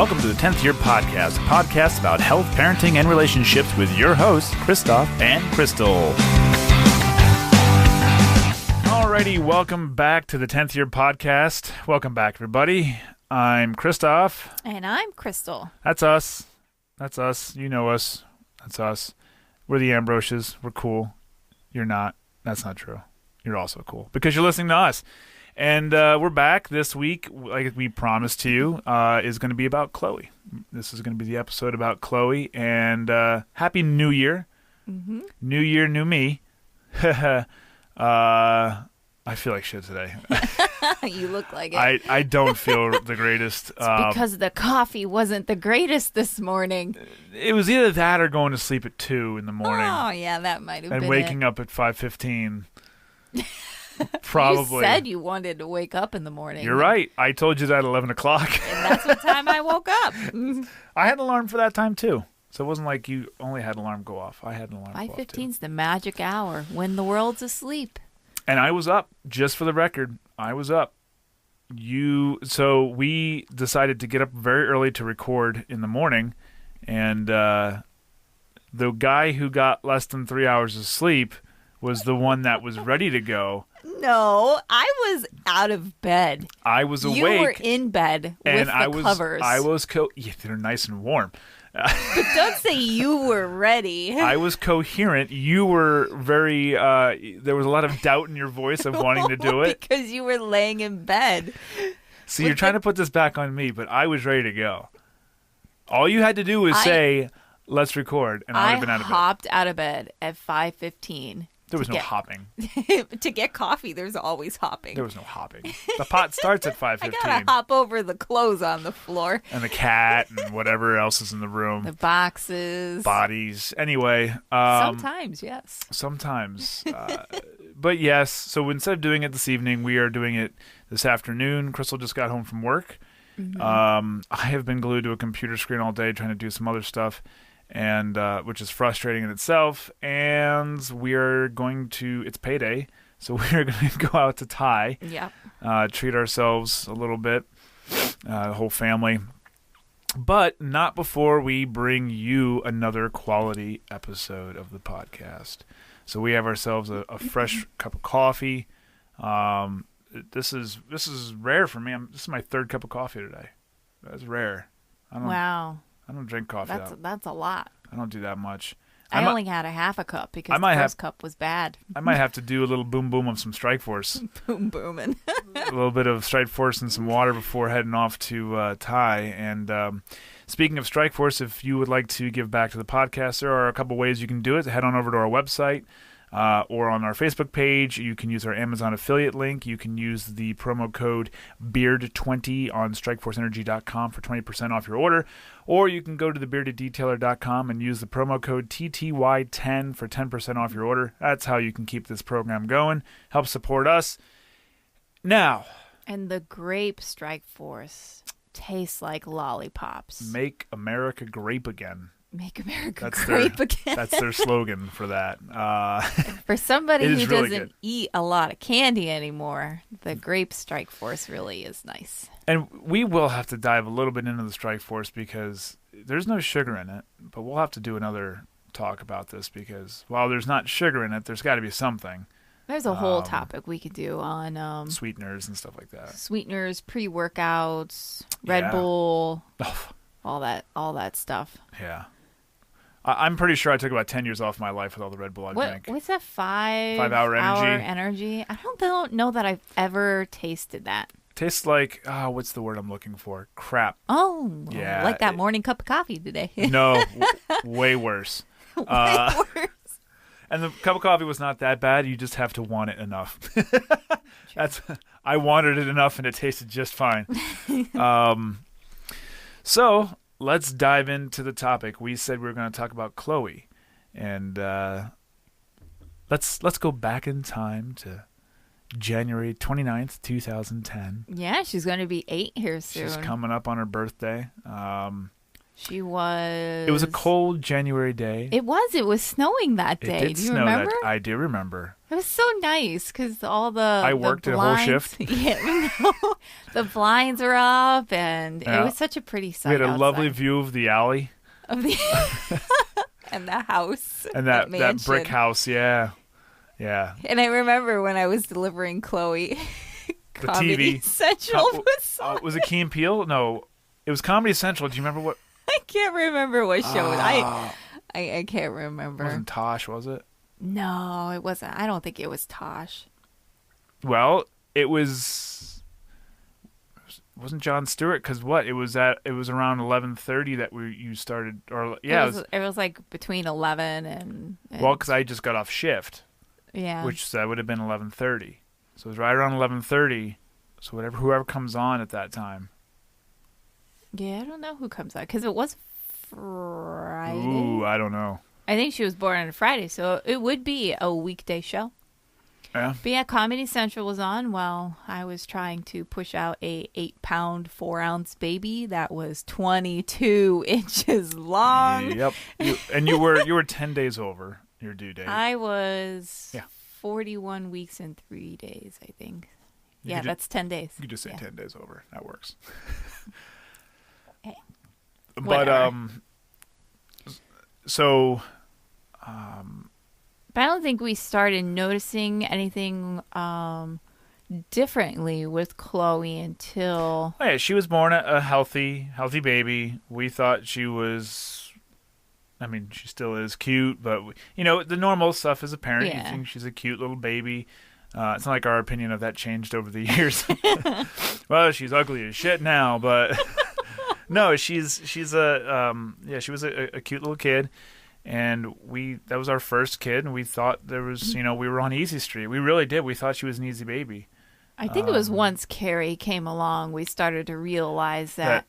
Welcome to the 10th Year Podcast, a podcast about health, parenting, and relationships with your hosts, Christoph and Crystal. Alrighty, welcome back to the 10th Year Podcast. Welcome back, everybody. I'm Christoph. And I'm Crystal. That's us. That's us. You know us. That's us. We're the Ambrosias. We're cool. You're not. That's not true. You're also cool because you're listening to us. And we're back this week, like we promised to you, is going to be about Chloe. This is going to be the episode about Chloe. And Happy New Year. Mm-hmm. New Year, new me. I feel like shit today. You look like it. I don't feel the greatest. It's because the coffee wasn't the greatest this morning. It was either that or going to sleep at 2 in the morning. Oh, yeah, that might have been and waking up at 5:15. Probably. You said you wanted to wake up in the morning. You're right. I told you that at 11 o'clock. And that's what time I woke up. I had an alarm for that time, too. So it wasn't like you only had an alarm go off. I had an alarm go off, 5:15 is the magic hour when the world's asleep. And I was up, just for the record. I was up. So we decided to get up very early to record in the morning. And the guy who got less than 3 hours of sleep was the one that was ready to go. No, I was out of bed. I was awake. You were in bed with the covers. Yeah, they're nice and warm. But don't say you were ready. I was coherent. You were very, there was a lot of doubt in your voice of wanting to do it. Because you were laying in bed. So you're trying to put this back on me, but I was ready to go. All you had to do was say, let's record, and I would have been out of bed. I hopped out of bed at 5:15. There was no hopping. To get coffee, there's always hopping. There was no hopping. The pot starts at 5:15. I gotta hop over the clothes on the floor. And the cat and whatever else is in the room. The boxes. Bodies. Anyway. Sometimes, yes. Sometimes. But yes, so instead of doing it this evening, we are doing it this afternoon. Crystal just got home from work. Mm-hmm. I have been glued to a computer screen all day trying to do some other stuff. And which is frustrating in itself. And it's payday, so we're going to go out to Thai. Yeah. Treat ourselves a little bit, the whole family. But not before we bring you another quality episode of the podcast. So we have ourselves a fresh cup of coffee. This is rare for me. This is my third cup of coffee today. That's rare. Wow. I don't drink coffee. That's a lot. I don't do that much. I only had a half a cup because the first cup was bad. I might have to do a little boom boom of some Strikeforce. Boom booming. A little bit of Strikeforce and some water before heading off to Thai. And speaking of Strikeforce, if you would like to give back to the podcast, there are a couple ways you can do it. Head on over to our website. Or on our Facebook page. You can use our Amazon affiliate link. You can use the promo code BEARD20 on StrikeForceEnergy.com for 20% off your order. Or you can go to thebeardeddetailer.com and use the promo code TTY10 for 10% off your order. That's how you can keep this program going. Help support us. Now. And the Grape Strikeforce tastes like lollipops. Make America grape again. Make America grape again. That's their slogan for that. For somebody who really doesn't eat a lot of candy anymore, the Grape Strikeforce really is nice. And we will have to dive a little bit into the Strikeforce because there's no sugar in it. But we'll have to do another talk about this because while there's not sugar in it, there's got to be something. There's a whole topic we could do on sweeteners and stuff like that. Sweeteners, pre-workouts, Red Bull, all that stuff. Yeah. I'm pretty sure I took about 10 years off my life with all the Red Bull I drank. What's that 5-hour energy? I don't know that I've ever tasted that. Tastes like, what's the word I'm looking for? Crap. Oh, yeah. Like that morning cup of coffee today. No, way worse. Way worse. And the cup of coffee was not that bad. You just have to want it enough. I wanted it enough, and it tasted just fine. So let's dive into the topic. We said we were going to talk about Chloe, and let's go back in time to January 29th, 2010. Yeah, she's going to be 8 here soon. She's coming up on her birthday. She was... It was a cold January day. It was. It was snowing that day. It did Do you snow remember? I do remember. It was so nice because all the I worked the a whole blinds, shift. Yeah, the blinds were up, and Yeah. it was such a pretty sight. We had a outside lovely view of the alley of the and the house and that brick mansion. house. Yeah, yeah. And I remember when I was delivering Chloe, The Comedy TV. Central was on. Was it Key and Peele? No, it was Comedy Central. Do you remember what? I can't remember what show it. I can't remember. It wasn't Tosh, was it? No, it wasn't. I don't think it was Tosh. Well, it wasn't Jon Stewart, because what? It was around 11:30 that you started, or yeah. It was like between 11 and Well, because I just got off shift, yeah. which that would have been 11:30. So it was right around 11:30. So whoever comes on at that time. Yeah, I don't know who comes out because it was Friday. Ooh, I don't know. I think she was born on a Friday, so it would be a weekday show. Yeah. But yeah, Comedy Central was on while I was trying to push out a 8-pound, 4-ounce baby that was 22 inches long. Yep. You were 10 days over your due date. I was Yeah. 41 weeks and 3 days, I think. You could That's 10 days. You could just say Yeah. 10 days over. That works. Hey, But whatever. so But I don't think we started noticing anything differently with Chloe until oh yeah, she was born a healthy baby. We thought she was, I mean, she still is cute, but the normal stuff as a parent. Yeah. You think she's a cute little baby. It's not like our opinion of that changed over the years. Well, she's ugly as shit now, but no, she's a she was a cute little kid, and that was our first kid, and we thought there was we were on easy street. We really did. We thought she was an easy baby. I think it was once Carrie came along, we started to realize that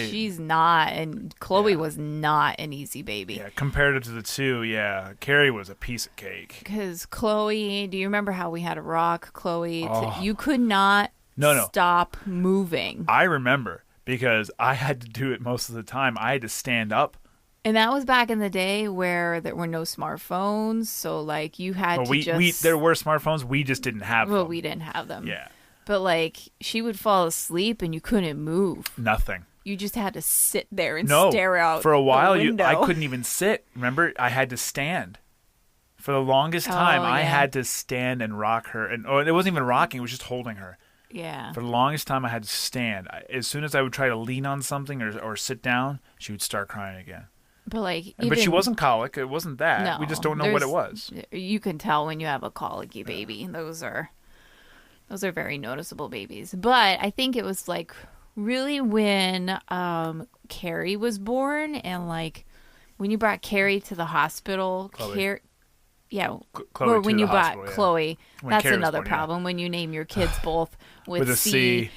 she's not, and Chloe was not an easy baby. Yeah, compared to the two, yeah, Carrie was a piece of cake. Because Chloe, do you remember how we had to rock Chloe? Oh. You could not stop moving. I remember because I had to do it most of the time. I had to stand up. And that was back in the day where there were no smartphones, so like you had there were smartphones, we just didn't have them. Well, we didn't have them. Yeah. But like she would fall asleep and you couldn't move. Nothing. You just had to sit there and stare out. For a while, the window. I couldn't even sit. Remember, I had to stand. For the longest time, I had to stand and rock her, and it wasn't even rocking; it was just holding her. Yeah. For the longest time, I had to stand. As soon as I would try to lean on something or sit down, she would start crying again. But but she wasn't colic. It wasn't that. No, we just don't know what it was. You can tell when you have a colicky baby. Those are very noticeable babies. But I think it was like really when Carrie was born, and like when you brought Carrie to the hospital. Chloe. Or when you brought hospital, Chloe. When That's Carrie was another born, problem when you name your kids both with a C.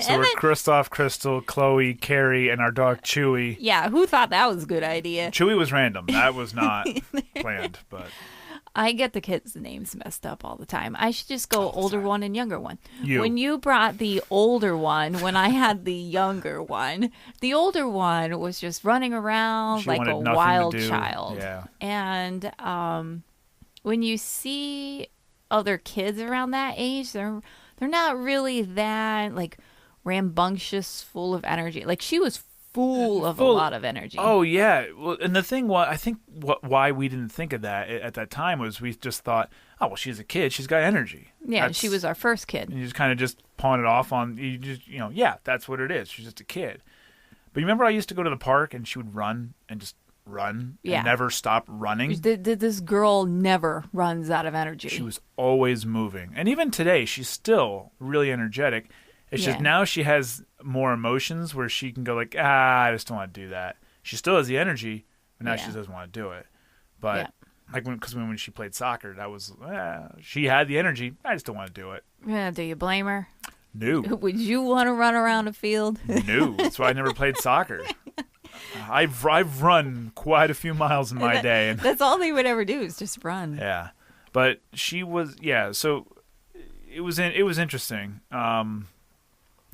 So we're Christoph, Crystal, Chloe, Carrie, and our dog Chewy. Yeah, who thought that was a good idea? Chewy was random. That was not planned, but I get the kids' names messed up all the time. I should just go older one and younger one. You. When you brought the older one, when I had the younger one, the older one was just running around She like wanted a nothing wild to do. child. Yeah. And when you see other kids around that age, they're not really that like rambunctious, full of energy. Like she was full of a lot of energy. Oh yeah, well, and the thing was, I think why we didn't think of that at that time was we just thought, oh well, she's a kid, she's got energy. Yeah, she was our first kid. And you just kind of just pawn it off on you. Just yeah, that's what it is. She's just a kid. But you remember I used to go to the park and she would run and just run and never stop running. This girl never runs out of energy. She was always moving, and even today she's still really energetic. It's just now she has more emotions where she can go like, I just don't want to do that. She still has the energy, but now she doesn't want to do it. But like when she played soccer, that was she had the energy. I just don't want to do it. Yeah, do you blame her? No. Would you want to run around a field? No. That's why I never played soccer. I've run quite a few miles in my day, and that's all they would ever do is just run. Yeah, but she was So it was interesting.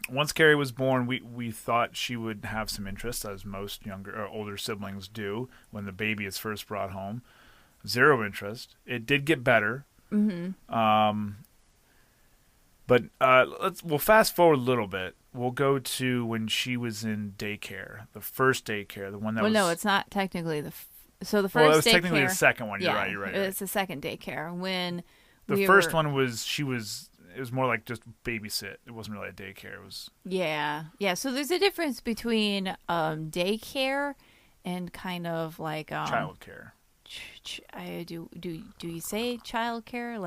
Once Carrie was born, we thought she would have some interest, as most younger or older siblings do when the baby is first brought home. Zero interest. It did get better. Mm-hmm. But we'll fast forward a little bit. We'll go to when she was in daycare, the first daycare, the one that was. Well, no, it's not technically so the first. Well, it was daycare, technically the second one. Yeah, You're right. It's the second daycare when the first one was it was more like just babysit. It wasn't really a daycare. It was. Yeah. So there's a difference between daycare and kind of like childcare. Do you say childcare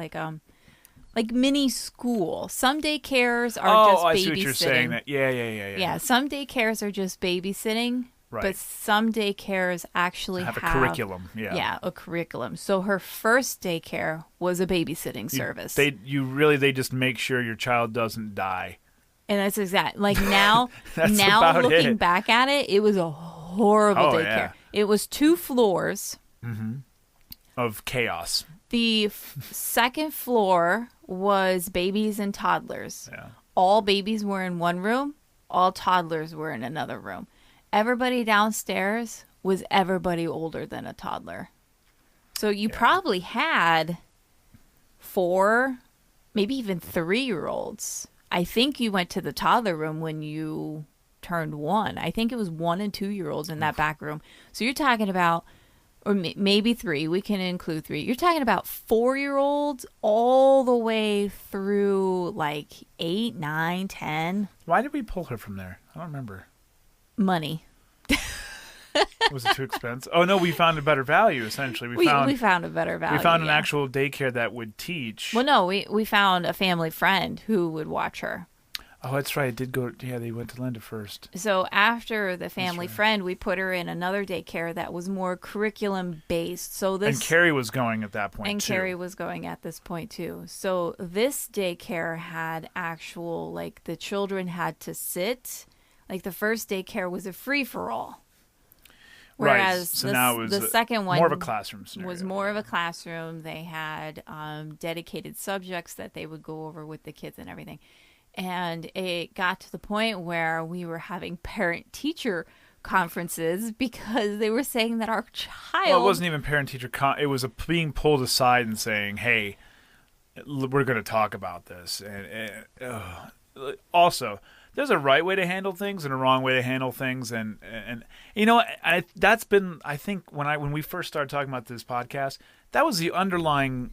like mini school? Some daycares are just babysitting. I see what you're saying. That yeah. Yeah, some daycares are just babysitting, right. But some daycares actually have a curriculum. Yeah, a curriculum. So her first daycare was a babysitting service. They just make sure your child doesn't die. And that's exact. Like now, looking back at it, it was a horrible daycare. Yeah. It was 2 floors of chaos. The second floor was babies and toddlers. Yeah. All babies were in one room. All toddlers were in another room. Everybody downstairs was everybody older than a toddler. So you probably had 4, maybe even 3-year-olds. I think you went to the toddler room when you turned 1. I think it was 1 and 2-year-olds in that back room. So you're talking about, or maybe 3. We can include 3. You're talking about 4-year-olds all the way through like 8, 9, 10. Why did we pull her from there? I don't remember. Money. Was it too expensive? Oh no, we found a better value. Essentially, we found a better value. We found an actual daycare that would teach. Well, no, we found a family friend who would watch her. Oh, that's right. It did go. Yeah, they went to Linda first. So after the family friend, we put her in another daycare that was more curriculum based. So and Carrie was going at that point. And Carrie was going at this point too. So this daycare had actual, like, the children had to sit. Like the first daycare was a free for all. Whereas right. So now it was the second one more of a classroom scenario. Was more of a classroom. They had dedicated subjects that they would go over with the kids and everything. And it got to the point where we were having parent-teacher conferences because they were saying that our child... Well, it wasn't even parent-teacher... It was being pulled aside and saying, hey, we're going to talk about this. And also, there's a right way to handle things and a wrong way to handle things. And you know, that's been, I think, when we first started talking about this podcast, that was the underlying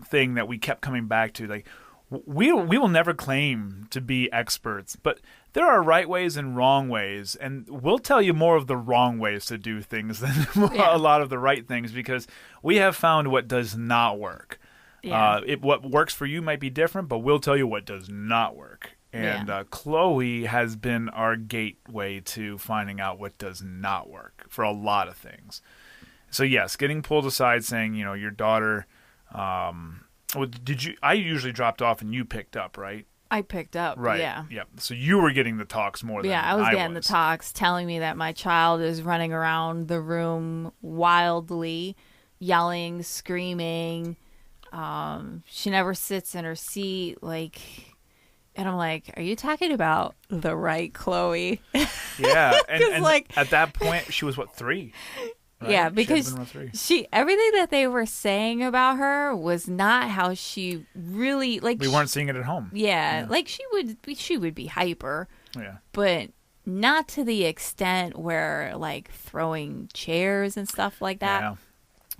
thing that we kept coming back to. Like, we will never claim to be experts, but there are right ways and wrong ways, and we'll tell you more of the wrong ways to do things than a lot of the right things, because we have found what does not work. Yeah. What works for you might be different, but we'll tell you what does not work. And Chloe has been our gateway to finding out what does not work for a lot of things. So yes, getting pulled aside, saying, you know, your daughter... I usually dropped off and you picked up, right? I picked up, right? Yeah. Yep. So you were getting the talks more than I was getting the talks, telling me that my child is running around the room wildly, yelling, screaming. She never sits in her seat, like, and I'm like, are you talking about the right Chloe? Yeah, and like, at that point, she was what, 3? Right? Yeah, because everything that they were saying about her was not how she really, like, we weren't seeing it at home. Yeah, like she would be hyper. Yeah. But not to the extent where, like, throwing chairs and stuff like that. Yeah.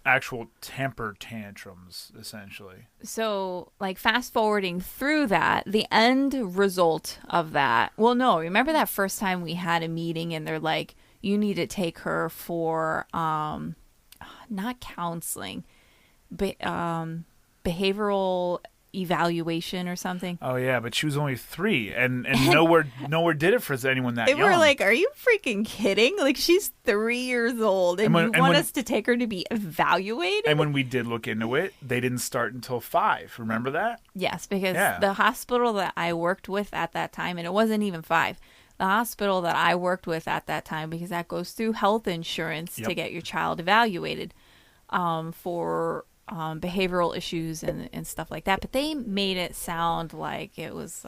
Actual temper tantrums, essentially. So, like, fast forwarding through that, the end result of that. Well, no, remember that first time we had a meeting and they're like, you need to take her for not counseling, but behavioral evaluation or something. Oh yeah, but she was only 3, and nowhere did it for anyone that young. And we're like, are you freaking kidding? Like, she's 3 years old, and you want us to take her to be evaluated? And when we did look into it, they didn't start until 5. Remember that? Yes, because the hospital that I worked with at that time, and it wasn't even 5. The hospital that I worked with at that time, because that goes through health insurance to get your child evaluated for behavioral issues and stuff like that. But they made it sound like it was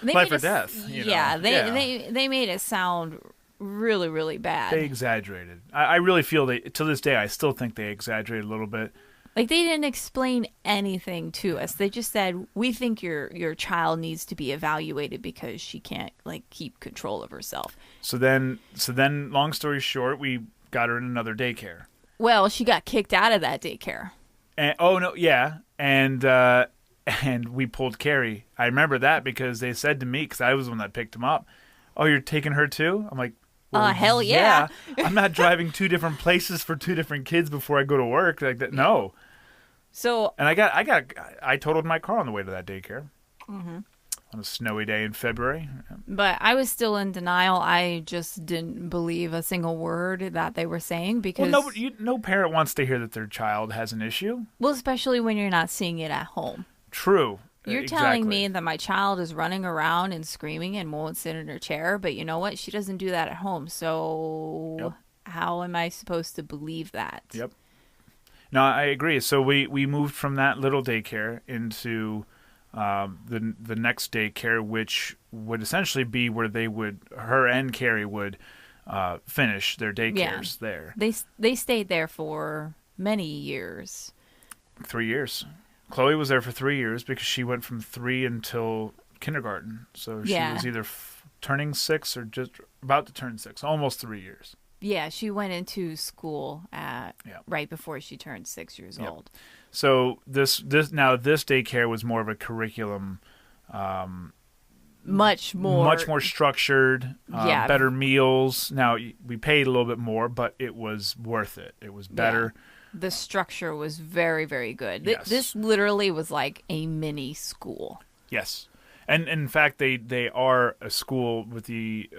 life or death. They made it sound really, really bad. They exaggerated. I really feel to this day, I still think they exaggerated a little bit. Like, they didn't explain anything to us. They just said, we think your child needs to be evaluated because she can't, like, keep control of herself. So then, long story short, we got her in another daycare. Well, she got kicked out of that daycare. And, and we pulled Carrie. I remember that because they said to me, because I was the one that picked him up, "Oh, you're taking her too?" I'm like, well, hell yeah. I'm not driving 2 different places for 2 different kids before I go to work. Like that, no. So, and I totaled my car on the way to that daycare on a snowy day in February. But I was still in denial. I just didn't believe a single word that they were saying because... Well, no parent wants to hear that their child has an issue. Well, especially when you're not seeing it at home. True. You're telling me that my child is running around and screaming and won't sit in her chair, but you know what? She doesn't do that at home. So how am I supposed to believe that? Yep. No, I agree. So we moved from that little daycare into the next daycare, which would essentially be where her and Carrie would finish their daycares there. They stayed there for many years. 3 years. Chloe was there for 3 years because she went from 3 until kindergarten. So she was either turning 6 or just about to turn 6, almost 3 years. Yeah, she went into school right before she turned 6 years old. So this daycare was more of a curriculum, much more structured, better meals. Now we paid a little bit more, but it was worth it. It was better. Yeah. The structure was very, very good. Yes. This literally was like a mini school. Yes. And in fact, they are a school with the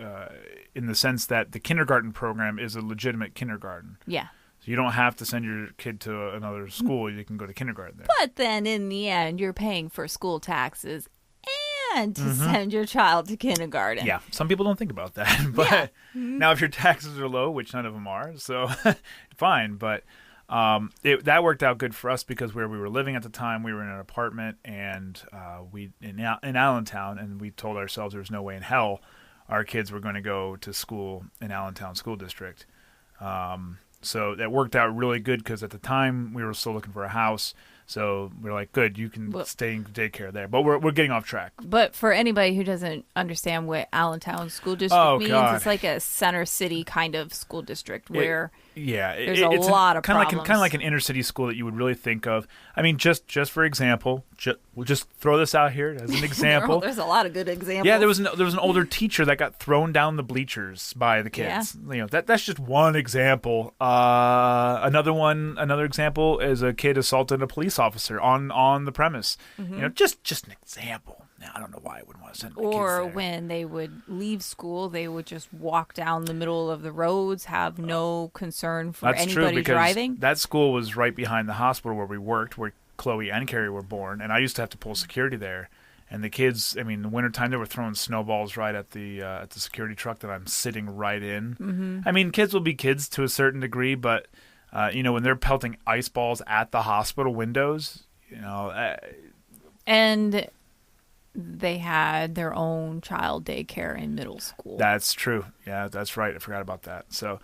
in the sense that the kindergarten program is a legitimate kindergarten. Yeah. So you don't have to send your kid to another school. You can go to kindergarten there. But then in the end, you're paying for school taxes and to send your child to kindergarten. Yeah. Some people don't think about that. But now if your taxes are low, which none of them are, so fine. But that worked out good for us because where we were living at the time, we were in an apartment and in Allentown, and we told ourselves there was no way in hell our kids were going to go to school in Allentown School District. So that worked out really good because at the time we were still looking for a house. So we're like, good, you can stay in daycare there. But we're getting off track. But for anybody who doesn't understand what Allentown School District means, it's like a center city kind of school district where there's a lot of problems. Kind of like an inner city school that you would really think of. I mean, just for example, we'll just throw this out here as an example. There's a lot of good examples. Yeah, there was an older teacher that got thrown down the bleachers by the kids. Yeah. You know, that's just one example. Another example is a kid assaulted a police officer on the premise. You know, just an example. Now, I don't know why I wouldn't want to send my kids there. Or when they would leave school, they would just walk down the middle of the roads, have no concern for anybody driving. That school was right behind the hospital where we worked, where Chloe and Carrie were born, and I used to have to pull security there. And the kids, I mean, in the wintertime, they were throwing snowballs right at the security truck that I'm sitting right in. I mean, kids will be kids to a certain degree, but you know, when they're pelting ice balls at the hospital windows, you know. And they had their own child daycare in middle school. That's true. Yeah, that's right. I forgot about that. So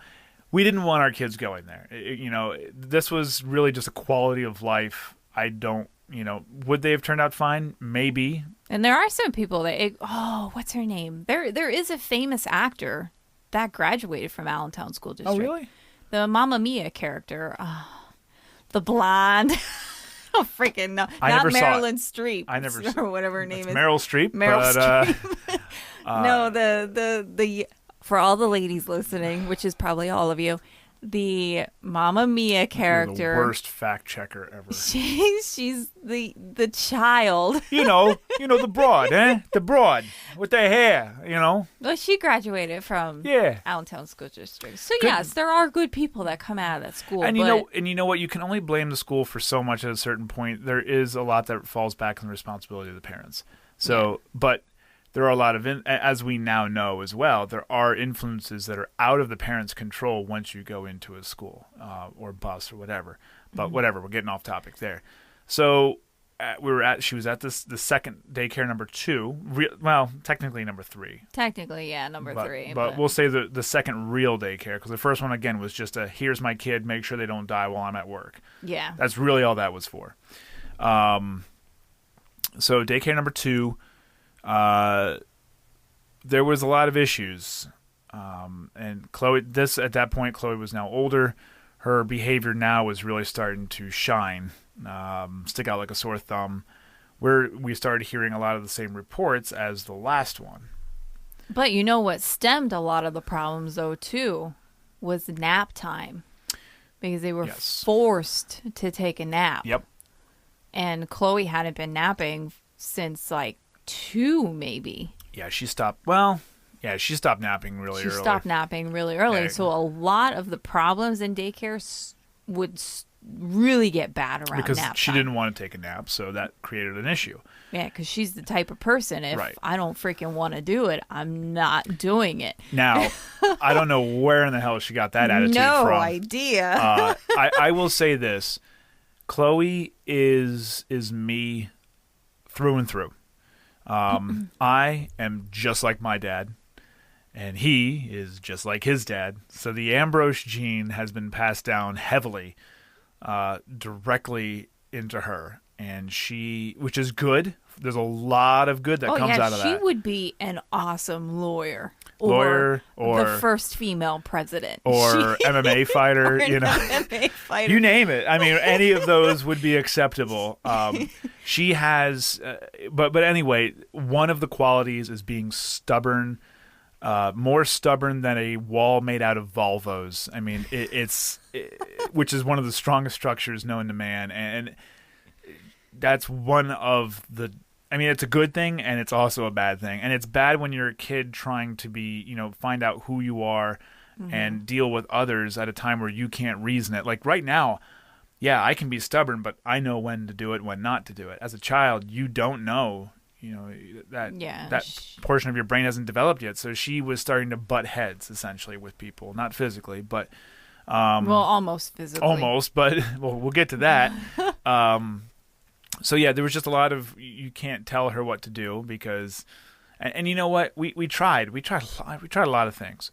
we didn't want our kids going there. You know, this was really just a quality of life. Would they have turned out fine? Maybe. And there are some people that, what's her name? There is a famous actor that graduated from Allentown School District. Oh, really? The Mamma Mia character. The blonde. Oh, freaking no. Not Marilyn Streep. I never saw or whatever her name is. Meryl Streep. Streep. No, the for all the ladies listening, which is probably all of you, the Mamma Mia character. You're the worst fact checker ever. She's the child. You know the broad, the broad with the hair, you know. Well, she graduated from Allentown School District. So good. Yes, there are good people that come out of that school. And you know what? You can only blame the school for so much at a certain point. There is a lot that falls back on the responsibility of the parents. So, but there are a lot of, as we now know as well, there are influences that are out of the parents' control once you go into a school or bus or whatever. But whatever, we're getting off topic there. So she was at the second daycare number 2. Well, technically number 3. Technically, yeah, number 3. But we'll say the second real daycare, because the first one, again, was just here's my kid, make sure they don't die while I'm at work. Yeah. That's really all that was for. So daycare number 2, there was a lot of issues. And Chloe, at that point, Chloe was now older. Her behavior now was really starting to shine, stick out like a sore thumb, where we started hearing a lot of the same reports as the last one. But you know what stemmed a lot of the problems, though, too, was nap time. Because they were forced to take a nap. Yep. And Chloe hadn't been napping since, like, 2, maybe. Yeah, she stopped. Well, yeah, she stopped napping really early. She stopped napping really early. Yeah. So a lot of the problems in daycare would really get bad around because nap she time. didn't want to take a nap, so that created an issue. Yeah, because she's the type of person, if Right. I don't freaking want to do it, I'm not doing it. Now, I don't know where in the hell she got that attitude no from. idea. I will say this. Chloe is me through and through. I am just like my dad, and he is just like his dad. So the Ambrose gene has been passed down heavily directly into her. And which is good. There's a lot of good that comes out of that. She would be an awesome lawyer. Or the first female president. Or MMA fighter, you know. MMA fighter. You name it. I mean, any of those would be acceptable. She has, but anyway, one of the qualities is being stubborn, more stubborn than a wall made out of Volvos. I mean, which is one of the strongest structures known to man, and that's one of the. I mean, it's a good thing, and it's also a bad thing. And it's bad when you're a kid trying to find out who you are and deal with others at a time where you can't reason it. Like right now, yeah, I can be stubborn, but I know when to do it, when not to do it. As a child, you don't know, that portion of your brain hasn't developed yet. So she was starting to butt heads, essentially, with people. Not physically, but... well, almost physically. Almost, but we'll get to that. So yeah, there was just a lot of you can't tell her what to do because, and you know what, we tried a lot of things.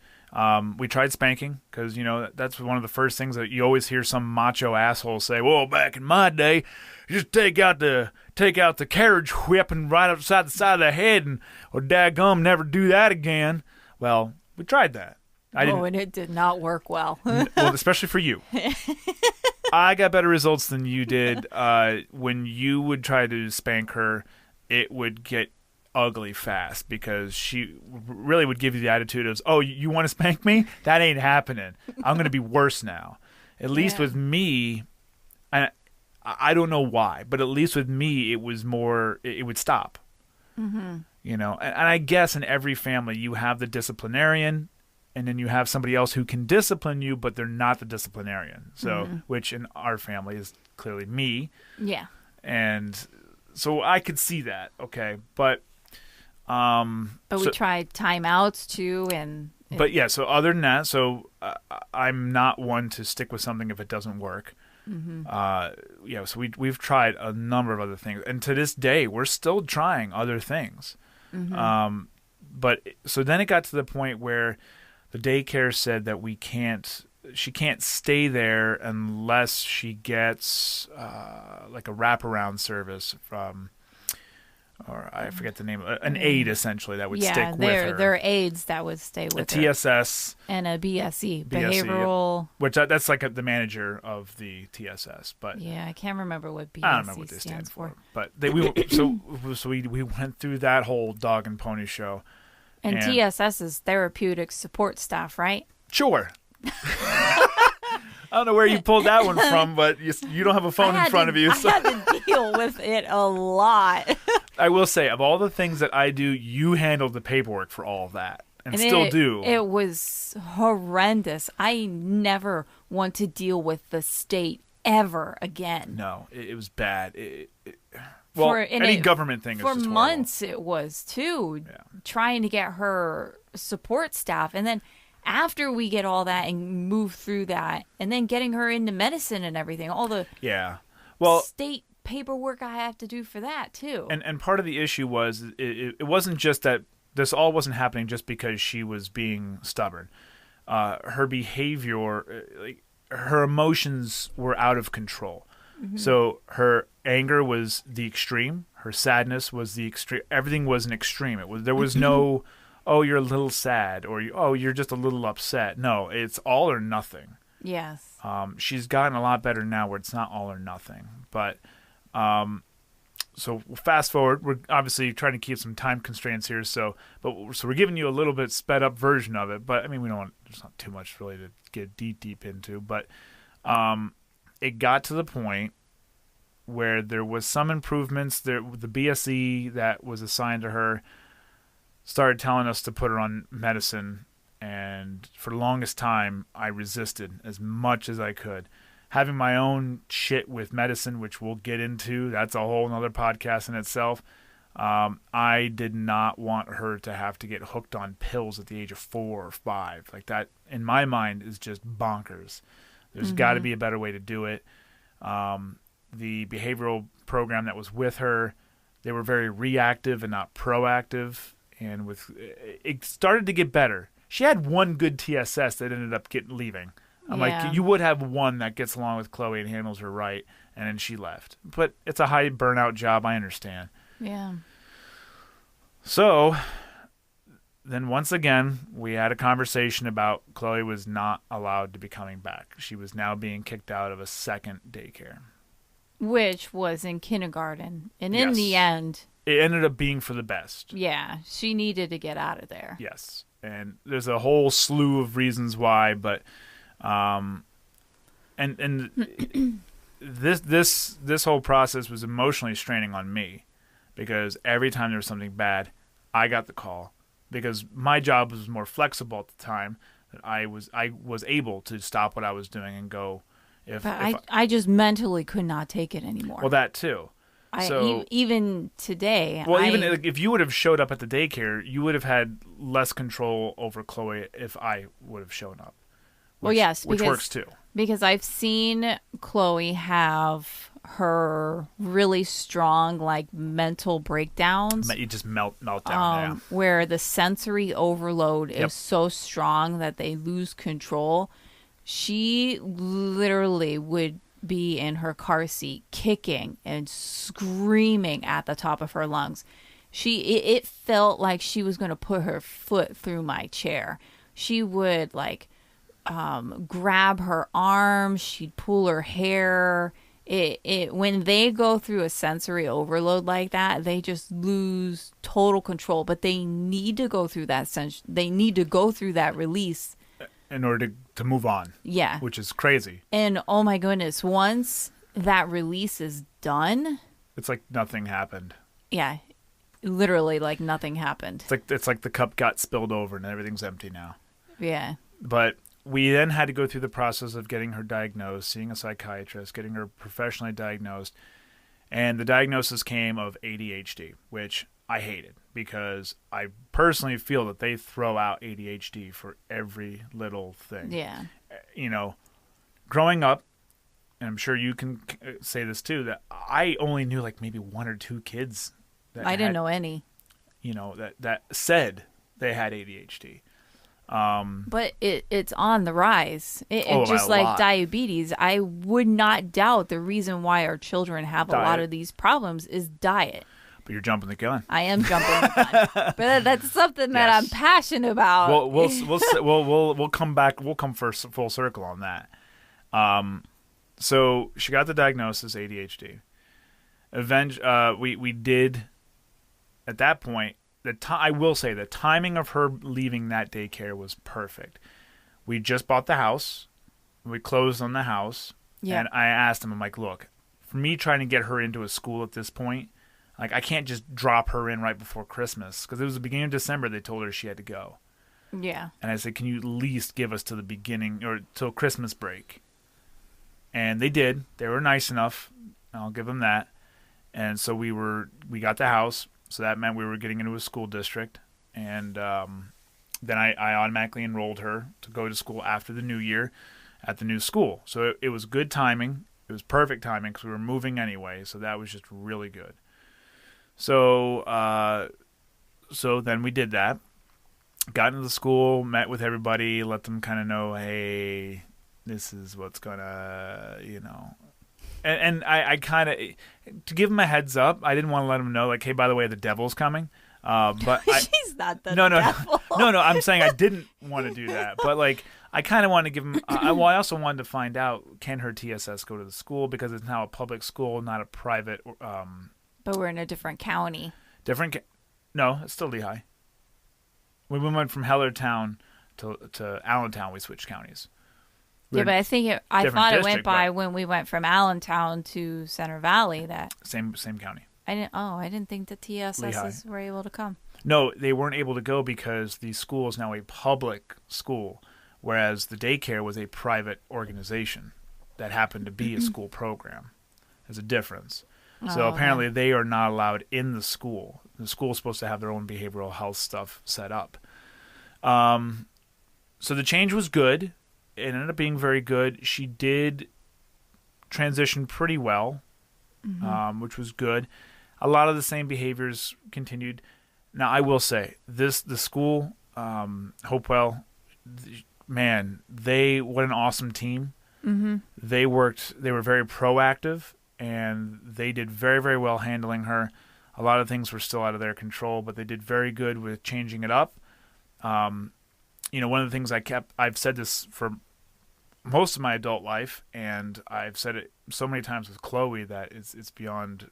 We tried spanking because that's one of the first things that you always hear some macho asshole say. Well, back in my day, you just take out the carriage whip and right upside the side of the head, and daggum, never do that again. Well, we tried that. And it did not work well. Well, especially for you. I got better results than you did. When you would try to spank her, it would get ugly fast because she really would give you the attitude of, oh, you want to spank me? That ain't happening. I'm going to be worse now. At least with me, and I don't know why, but at least with me, it was more, it would stop. Mm-hmm. And I guess in every family, you have the disciplinarian, and then you have somebody else who can discipline you, but they're not the disciplinarian. So, which in our family is clearly me. Yeah. And so I could see that. Okay. But we tried timeouts too. But yeah, so other than that, I'm not one to stick with something if it doesn't work. Mm-hmm. So we've tried a number of other things. And to this day, we're still trying other things. Mm-hmm. But so then it got to the point where the daycare said that she can't stay there unless she gets like a wraparound service from, or I forget the name of it, an aide essentially that would stick with her. Yeah, there are aides that would stay with her. A TSS. And a BSE, behavioral. Which that's like the manager of the TSS. But yeah, I can't remember what BSE I don't remember what they stand for. But we went through that whole dog and pony show. And TSS is therapeutic support staff, right? Sure. I don't know where you pulled that one from, but you don't have a phone in front of you. So. I had to deal with it a lot. I will say, of all the things that I do, you handled the paperwork for all of that. And still do. It was horrendous. I never want to deal with the state ever again. No, it was bad. Any government thing is just horrible. For months it was, too, trying to get her support staff. And then after we get all that and move through that, and then getting her into medicine and everything, all the state paperwork I have to do for that too. And part of the issue was it wasn't just that this all wasn't happening just because she was being stubborn. Her behavior, her emotions were out of control. Mm-hmm. So her anger was the extreme. Her sadness was the extreme. Everything was an extreme. There was no, oh, you're a little sad, or you're just a little upset. No, it's all or nothing. Yes. She's gotten a lot better now where it's not all or nothing. But so fast forward, we're obviously trying to keep some time constraints here. So we're giving you a little bit sped up version of it. But I mean, there's not too much really to get deep into. But it got to the point where there was some improvements. The BSE that was assigned to her started telling us to put her on medicine. And for the longest time, I resisted as much as I could. Having my own shit with medicine, which we'll get into, that's a whole nother podcast in itself. I did not want her to have to get hooked on pills at the age of 4 or 5. Like that, in my mind, is just bonkers. There's got to be a better way to do it. The behavioral program that was with her, they were very reactive and not proactive. And it started to get better. She had one good TSS that ended up leaving. I'm like, you would have one that gets along with Chloe and handles her right, and then she left. But it's a high burnout job, I understand. Yeah. So then once again, we had a conversation about Chloe was not allowed to be coming back. She was now being kicked out of a second daycare. Which was in kindergarten. And in the end, it ended up being for the best. Yeah, she needed to get out of there. Yes. And there's a whole slew of reasons why, but and this whole process was emotionally straining on me because every time there was something bad, I got the call because my job was more flexible at the time that I was able to stop what I was doing and go. I just mentally could not take it anymore. Well, that too. Even today. Well, if you would have showed up at the daycare, you would have had less control over Chloe if I would have shown up. Which works too. Because I've seen Chloe have her really strong, mental breakdowns. You just melt down. Where the sensory overload is so strong that they lose control. She literally would be in her car seat kicking and screaming at the top of her lungs. It felt like she was going to put her foot through my chair. She would grab her arm, she'd pull her hair. When they go through a sensory overload like that, they just lose total control, but they need to go through that they need to go through that release in order to move on. Yeah. Which is crazy. And oh my goodness, once that release is done, it's like nothing happened. Yeah. Literally like nothing happened. It's like the cup got spilled over and everything's empty now. Yeah. But we then had to go through the process of getting her diagnosed, seeing a psychiatrist, getting her professionally diagnosed. And the diagnosis came of ADHD, which I hated because I personally feel that they throw out ADHD for every little thing. Yeah. Growing up, and I'm sure you can say this too, that I only knew maybe 1 or 2 kids. I didn't know any. That said they had ADHD. But it's on the rise. Just like diabetes, I would not doubt the reason why our children have a lot of these problems is diet. But you're jumping the gun. I am jumping the gun. But that's something that I'm passionate about. We'll come back. We'll come full circle on that. So she got the diagnosis ADHD. We did at that point. I will say the timing of her leaving that daycare was perfect. We just bought the house. We closed on the house. Yeah. And I asked him, I'm like, look, for me trying to get her into a school at this point, I can't just drop her in right before Christmas. Because it was the beginning of December they told her she had to go. Yeah. And I said, can you at least give us to the beginning or till Christmas break? And they did. They were nice enough. I'll give them that. And so we got the house. So that meant we were getting into a school district. And then I automatically enrolled her to go to school after the new year at the new school. So it was good timing. It was perfect timing because we were moving anyway, so that was just really good. So then we did that. Got into the school, met with everybody, let them kind of know, hey, this is what's gonna, And I kind of, to give them a heads up, I didn't want to let them know, like, hey, by the way, the devil's coming. But she's not the devil. No. I'm saying I didn't want to do that, but like I kind of want to give them. I also wanted to find out, can her TSS go to the school, because it's now a public school, not a private. But we're in a different county. No, it's still Lehigh. When we went from Hellertown to Allentown, we switched counties. But I think I thought it went by when we went from Allentown to Center Valley. That same county. I didn't think the TSSs were able to come. No, they weren't able to go because the school is now a public school, whereas the daycare was a private organization that happened to be a school program. There's a difference. So apparently they are not allowed in the school. The school's supposed to have their own behavioral health stuff set up. So the change was good. It ended up being very good. She did transition pretty well, which was good. A lot of the same behaviors continued. Now, I will say, the school, Hopewell, man, what an awesome team. Mm-hmm. They were very proactive, and they did very, very well handling her. A lot of things were still out of their control, but they did very good with changing it up. One of the things I've said this for most of my adult life, and I've said it so many times with Chloe that it's beyond,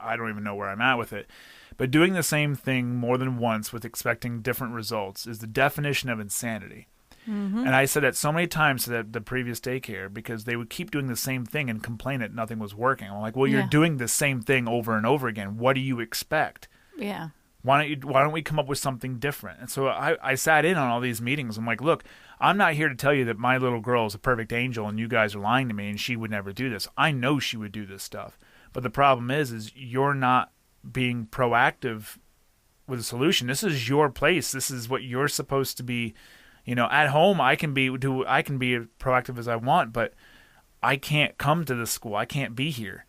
I don't even know where I'm at with it. But doing the same thing more than once with expecting different results is the definition of insanity. Mm-hmm. And I said that so many times to the previous daycare, because they would keep doing the same thing and complain that nothing was working. I'm like, well, you're doing the same thing over and over again. What do you expect? Yeah. Why don't we come up with something different? And so I sat in on all these meetings. I'm like, look, I'm not here to tell you that my little girl is a perfect angel and you guys are lying to me and she would never do this. I know she would do this stuff. But the problem is you're not being proactive with a solution. This is your place. This is what you're supposed to be. At home I can be proactive as I want, but I can't come to the school. I can't be here.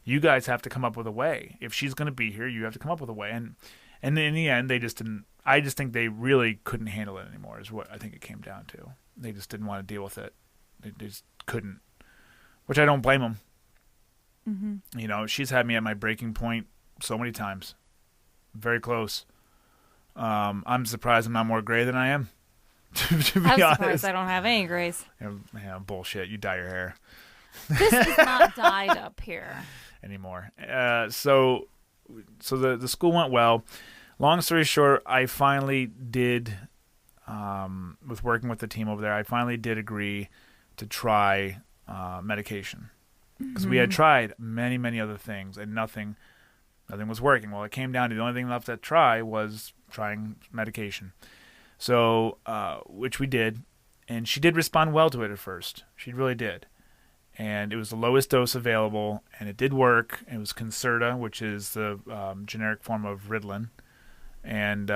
You guys have to come up with a way. If she's going to be here, you have to come up with a way. And in the end, they just didn't. I just think they really couldn't handle it anymore, is what I think it came down to. They just didn't want to deal with it. They just couldn't, which I don't blame them. Mm-hmm. She's had me at my breaking point so many times. Very close. I'm surprised I'm not more gray than I am. to be honest. I'm surprised I don't have any grays. Yeah, bullshit. You dye your hair. This is not dyed up here anymore. So the school went well. Long story short, I finally did, with working with the team over there, I finally did agree to try medication. Because we had tried many, many other things, and nothing was working. Well, it came down to the only thing left to try was trying medication. So, which we did, and she did respond well to it at first. She really did. And it was the lowest dose available, and it did work. It was Concerta, which is the generic form of Ritalin. And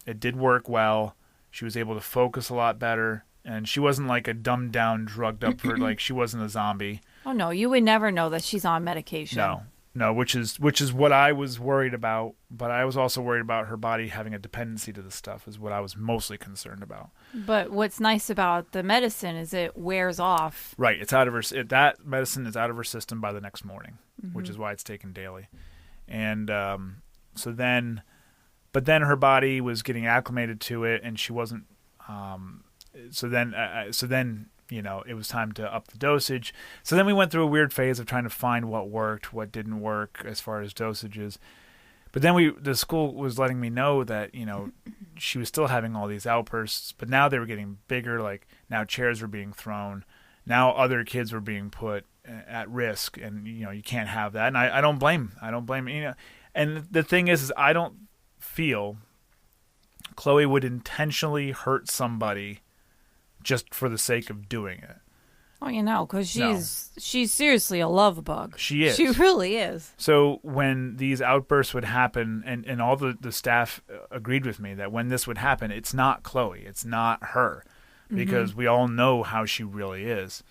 it did work well. She was able to focus a lot better. And she wasn't like a dumbed down, drugged up, like she wasn't a zombie. Oh, no, you would never know that she's on medication. No, which is what I was worried about. But I was also worried about her body having a dependency to this stuff is what I was mostly concerned about. But what's nice about the medicine is it wears off. Right. It's out of her. That medicine is out of her system by the next morning, which is why it's taken daily. And but then her body was getting acclimated to it, and she wasn't. So then it was time to up the dosage. So then we went through a weird phase of trying to find what worked, what didn't work as far as dosages. But then the school was letting me know that, she was still having all these outbursts, but now they were getting bigger. Like now chairs were being thrown. Now other kids were being put at risk, and, you can't have that. And I don't blame. And the thing is I don't feel Chloe would intentionally hurt somebody just for the sake of doing it. Oh, because she's seriously a love bug. She is. She really is. So when these outbursts would happen, and all the staff agreed with me that when this would happen, it's not Chloe, it's not her, because we all know how she really is.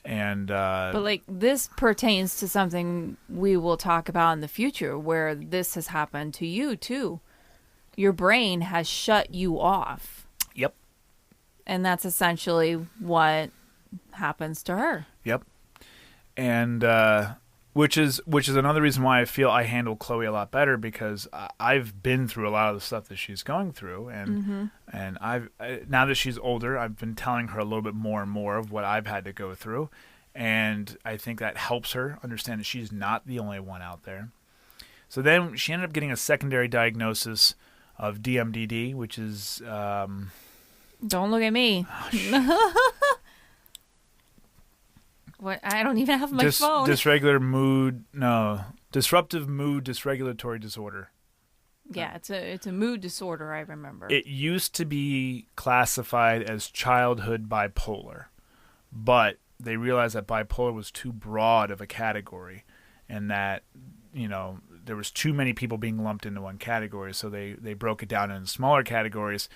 And But like this pertains to something we will talk about in the future, where this has happened to you too. Your brain has shut you off. Yep. And that's essentially what happens to her. Yep. And which is another reason why I feel I handle Chloe a lot better, because I've been through a lot of the stuff that she's going through, and now that she's older, I've been telling her a little bit more and more of what I've had to go through, and I think that helps her understand that she's not the only one out there. So then she ended up getting a secondary diagnosis of DMDD, which is Don't look at me. What? I don't even have my phone. Disruptive mood dysregulatory disorder. Yeah, it's a mood disorder, I remember. It used to be classified as childhood bipolar, but they realized that bipolar was too broad of a category, and that, there was too many people being lumped into one category, so they broke it down into smaller categories,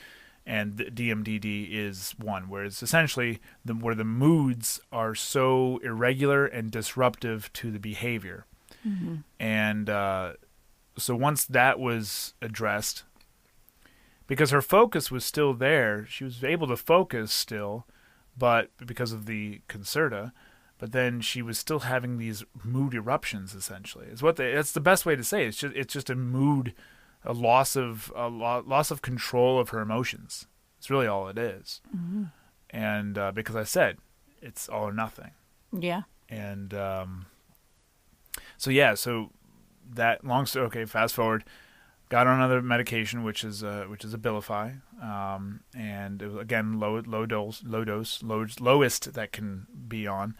and the DMDD is one, where it's essentially where the moods are so irregular and disruptive to the behavior. Mm-hmm. And so once that was addressed, because her focus was still there, she was able to focus still, but because of the Concerta, but then she was still having these mood eruptions. Essentially, that's the best way to say it. It's just a mood, a loss of control of her emotions. It's really all it is. Mm-hmm. And because I said it's all or nothing. Yeah. And so that long story. Okay, fast forward. Got on another medication, which is Abilify, and it was, again, low dose, lowest that can be on,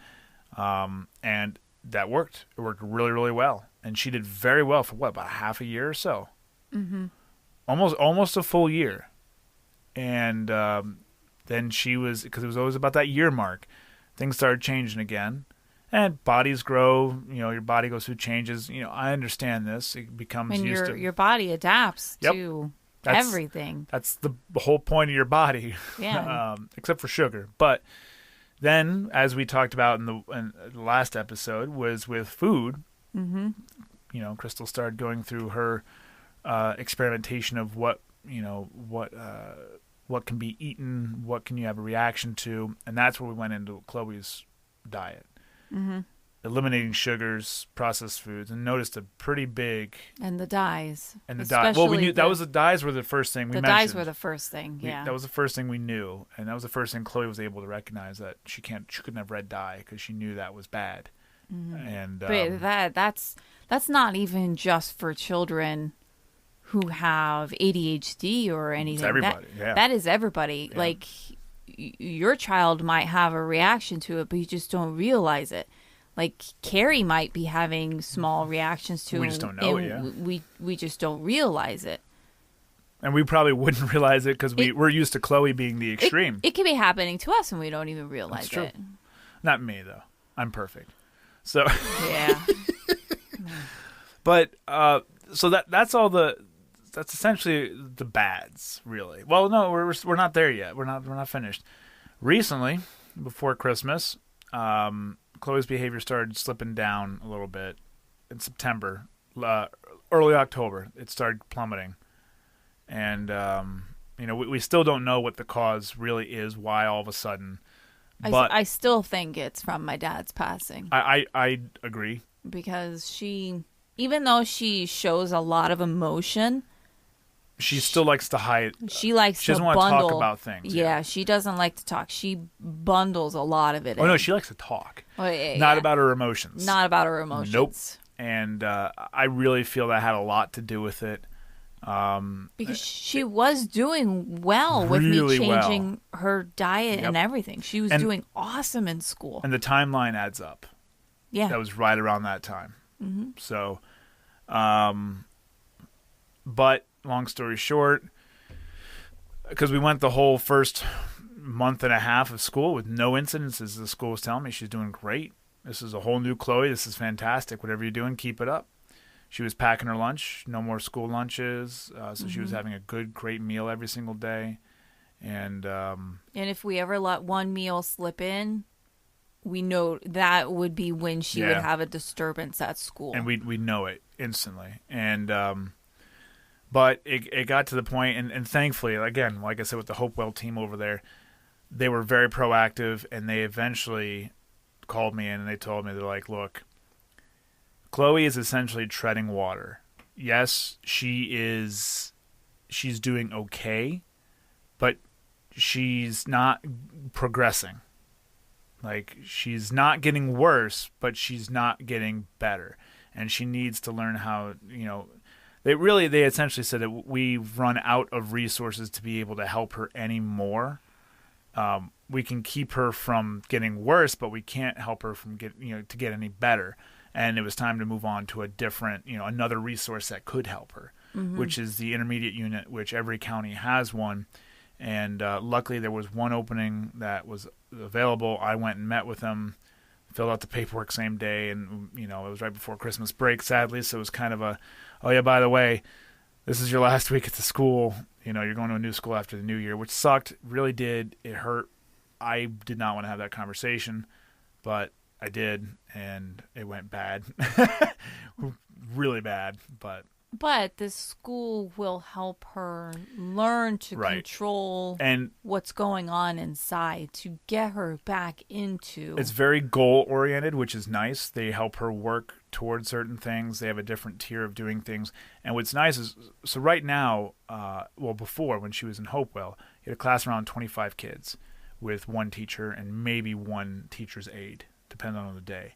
and that worked. It worked really, really well, and she did very well for about half a year or so, almost a full year, and then she was, because it was always about that year mark, things started changing again. And bodies grow, your body goes through changes. I understand this. It becomes used to... your body adapts to everything. That's the whole point of your body. Yeah. Except for sugar. But then, as we talked about in the last episode, was with food. Mm-hmm. Crystal started going through her experimentation of what can be eaten, what can you have a reaction to, and that's where we went into Chloe's diet. Mm-hmm. Eliminating sugars, processed foods, and noticed a pretty big... And the dyes. Well, we knew the dyes were the first thing we mentioned. The dyes were the first thing, yeah. That was the first thing we knew, and that was the first thing Chloe was able to recognize, that she couldn't have red dye because she knew that was bad. Mm-hmm. And but that's not even just for children who have ADHD or anything. It's everybody, That is everybody. Yeah. Like... your child might have a reaction to it, but you just don't realize it. Like Carrie might be having small reactions to it. We just don't know it, yeah. We just don't realize it. And we probably wouldn't realize it because we're used to Chloe being the extreme. It could be happening to us and we don't even realize it. Not me, though. I'm perfect. So yeah. But so that's all that's essentially the bads, really. Well, no, we're not there yet. We're not finished. Recently, before Christmas, Chloe's behavior started slipping down a little bit. In September, early October, it started plummeting, and we still don't know what the cause really is. Why all of a sudden? But I still think it's from my dad's passing. I agree, because even though she shows a lot of emotion, she still likes to hide. She doesn't want to talk about things. Yeah, she doesn't like to talk. She bundles a lot of it in. No, she likes to talk. Yeah. Not about her emotions. Not about her emotions. Nope. And I really feel that had a lot to do with it. Because she was doing well with me changing her diet and everything. She was doing awesome in school. And the timeline adds up. Yeah. That was right around that time. Mm-hmm. So, but long story short, because we went the whole first month and a half of school with no incidences, the school was telling me she's doing great. This is a whole new Chloe. This is fantastic. Whatever you're doing, keep it up. She was packing her lunch, no more school lunches. So she was having a great meal every single day. And if we ever let one meal slip in, we know that would be when she would have a disturbance at school. And we know it instantly. And but it got to the point, and thankfully, again, like I said, with the Hopewell team over there, they were very proactive, and they eventually called me in and they told me, they're like, look, Chloe is essentially treading water. Yes, she's doing okay, but she's not progressing. Like, she's not getting worse, but she's not getting better. And she needs to learn how, they essentially said that we've run out of resources to be able to help her anymore. We can keep her from getting worse, but we can't help her from to get any better. And it was time to move on to a different, another resource that could help her, which is the intermediate unit, which every county has one. And luckily there was one opening that was available. I went and met with them, filled out the paperwork same day, and it was right before Christmas break, sadly, so it was kind of a, oh yeah, by the way, this is your last week at the school. You're going to a new school after the new year, which sucked, really did. It hurt. I did not want to have that conversation, but I did, and it went bad. Really bad, but this school will help her learn to control and what's going on inside to get her back into. It's very goal-oriented, which is nice. They help her work towards certain things. They have a different tier of doing things. And what's nice is, so right now, before, when she was in Hopewell, you had a class around 25 kids with one teacher and maybe one teacher's aide, depending on the day.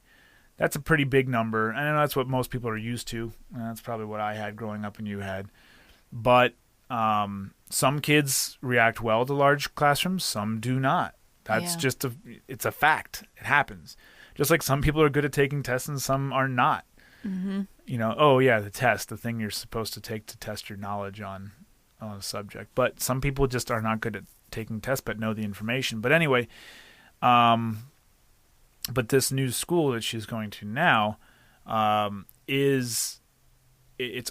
That's a pretty big number. I know that's what most people are used to. And that's probably what I had growing up and you had. But some kids react well to large classrooms. Some do not. That's just it's a fact. It happens. Just like some people are good at taking tests and some are not. Mm-hmm. The test, the thing you're supposed to take to test your knowledge on a subject. But some people just are not good at taking tests but know the information. But anyway, but this new school that she's going to now it's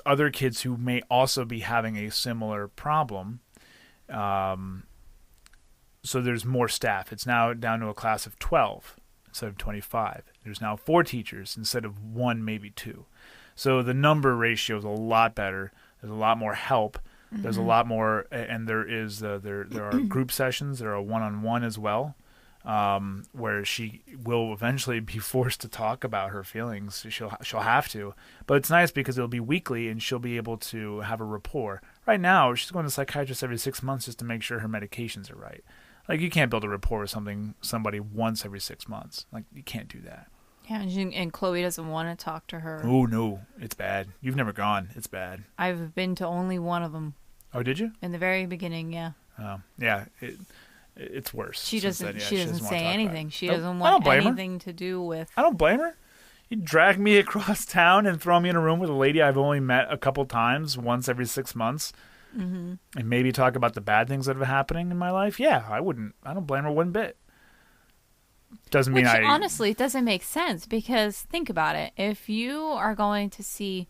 other kids who may also be having a similar problem. So there's more staff. It's now down to a class of 12 instead of 25. There's now 4 teachers instead of 1, maybe 2. So the number ratio is a lot better. There's a lot more help. Mm-hmm. There's a lot more, and there is there are group sessions. There are one-on-one as well. Where she will eventually be forced to talk about her feelings. She'll have to, but it's nice because it'll be weekly and she'll be able to have a rapport. Right now, she's going to a psychiatrist every 6 months just to make sure her medications are right. Like, you can't build a rapport with somebody once every 6 months. Like, you can't do that. Yeah, and Chloe doesn't want to talk to her. Oh no, it's bad. You've never gone. It's bad. I've been to only one of them. Oh, did you? In the very beginning, yeah. Yeah. It's worse. She doesn't say anything. She doesn't want anything to do with. I don't blame her. You drag me across town and throw me in a room with a lady I've only met a couple times, once every 6 months, and maybe talk about the bad things that are happening in my life. Yeah, I wouldn't. I don't blame her one bit. Doesn't mean honestly, it doesn't make sense because think about it. If you are going to see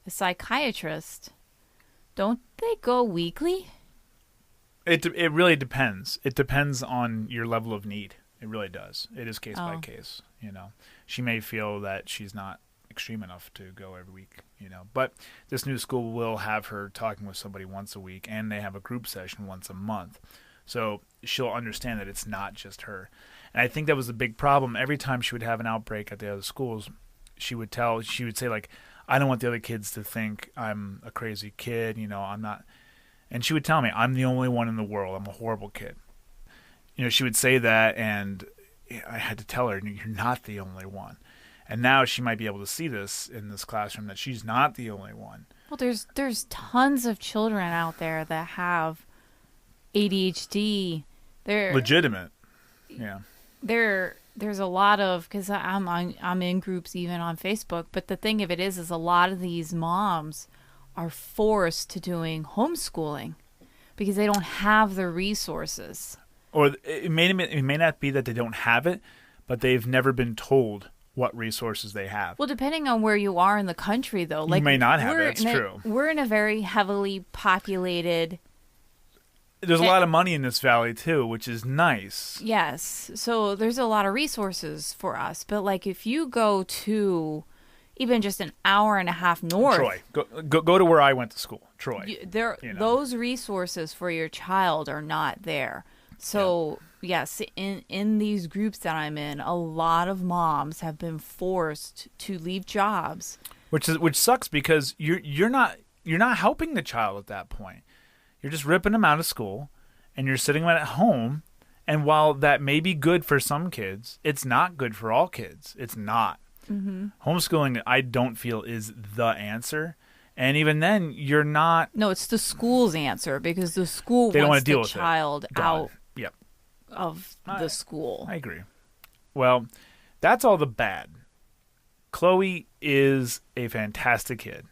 a psychiatrist, don't they go weekly? It really depends. It depends on your level of need. It really does. It is case by case. She may feel that she's not extreme enough to go every week. But this new school will have her talking with somebody once a week, and they have a group session once a month. So she'll understand that it's not just her. And I think that was a big problem. Every time she would have an outbreak at the other schools, she would say, like, I don't want the other kids to think I'm a crazy kid. I'm not. And she would tell me, I'm the only one in the world. I'm a horrible kid. She would say that, and I had to tell her, you're not the only one. And now she might be able to see this in this classroom, that she's not the only one. Well, there's tons of children out there that have ADHD. They're legitimate. Yeah. There's a lot of, because I'm in groups even on Facebook, but the thing of it is a lot of these moms are forced to doing homeschooling because they don't have the resources. Or it may not be that they don't have it, but they've never been told what resources they have. Well, depending on where you are in the country, though. You may not have it. That's true. We're in a very heavily populated there's a lot of money in this valley too, which is nice. Yes. So there's a lot of resources for us. But like if you go to even just an hour and a half north. Troy. Go to where I went to school. Troy. Those resources for your child are not there. So yes, in these groups that I'm in, a lot of moms have been forced to leave jobs. Which sucks because you're not helping the child at that point. You're just ripping them out of school and you're sitting them at home. And while that may be good for some kids, it's not good for all kids. It's not. Mm-hmm. Homeschooling, I don't feel, is the answer. And even then, you're not... No, it's the school's answer because the school wants the child out of the school. I agree. Well, that's all the bad. Chloe is a fantastic kid.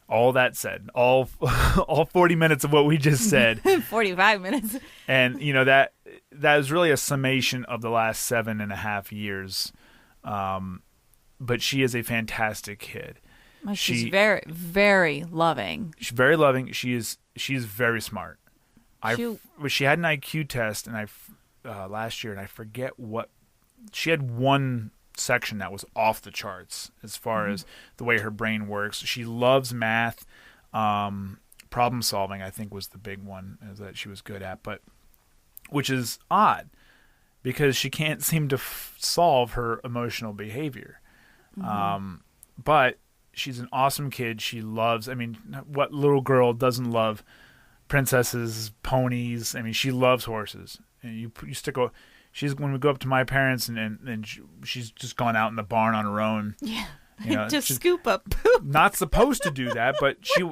All that said, all 40 minutes of what we just said. 45 minutes. And, you know, that is really a summation of the last 7.5 years. But she is a fantastic kid. Well, she's very, very loving. She's very loving. She's very smart. She had an IQ test and last year, and I forget what. She had one section that was off the charts as far as the way her brain works. She loves math. Problem solving, I think, was the big one that she was good at, but which is odd because she can't seem to solve her emotional behavior. But she's an awesome kid. She loves, I mean, what little girl doesn't love princesses, ponies? I mean, she loves horses. And you stick a, when we go up to my parents and she's just gone out in the barn on her own. Yeah. You know, just scoop up poop. Not supposed to do that, but she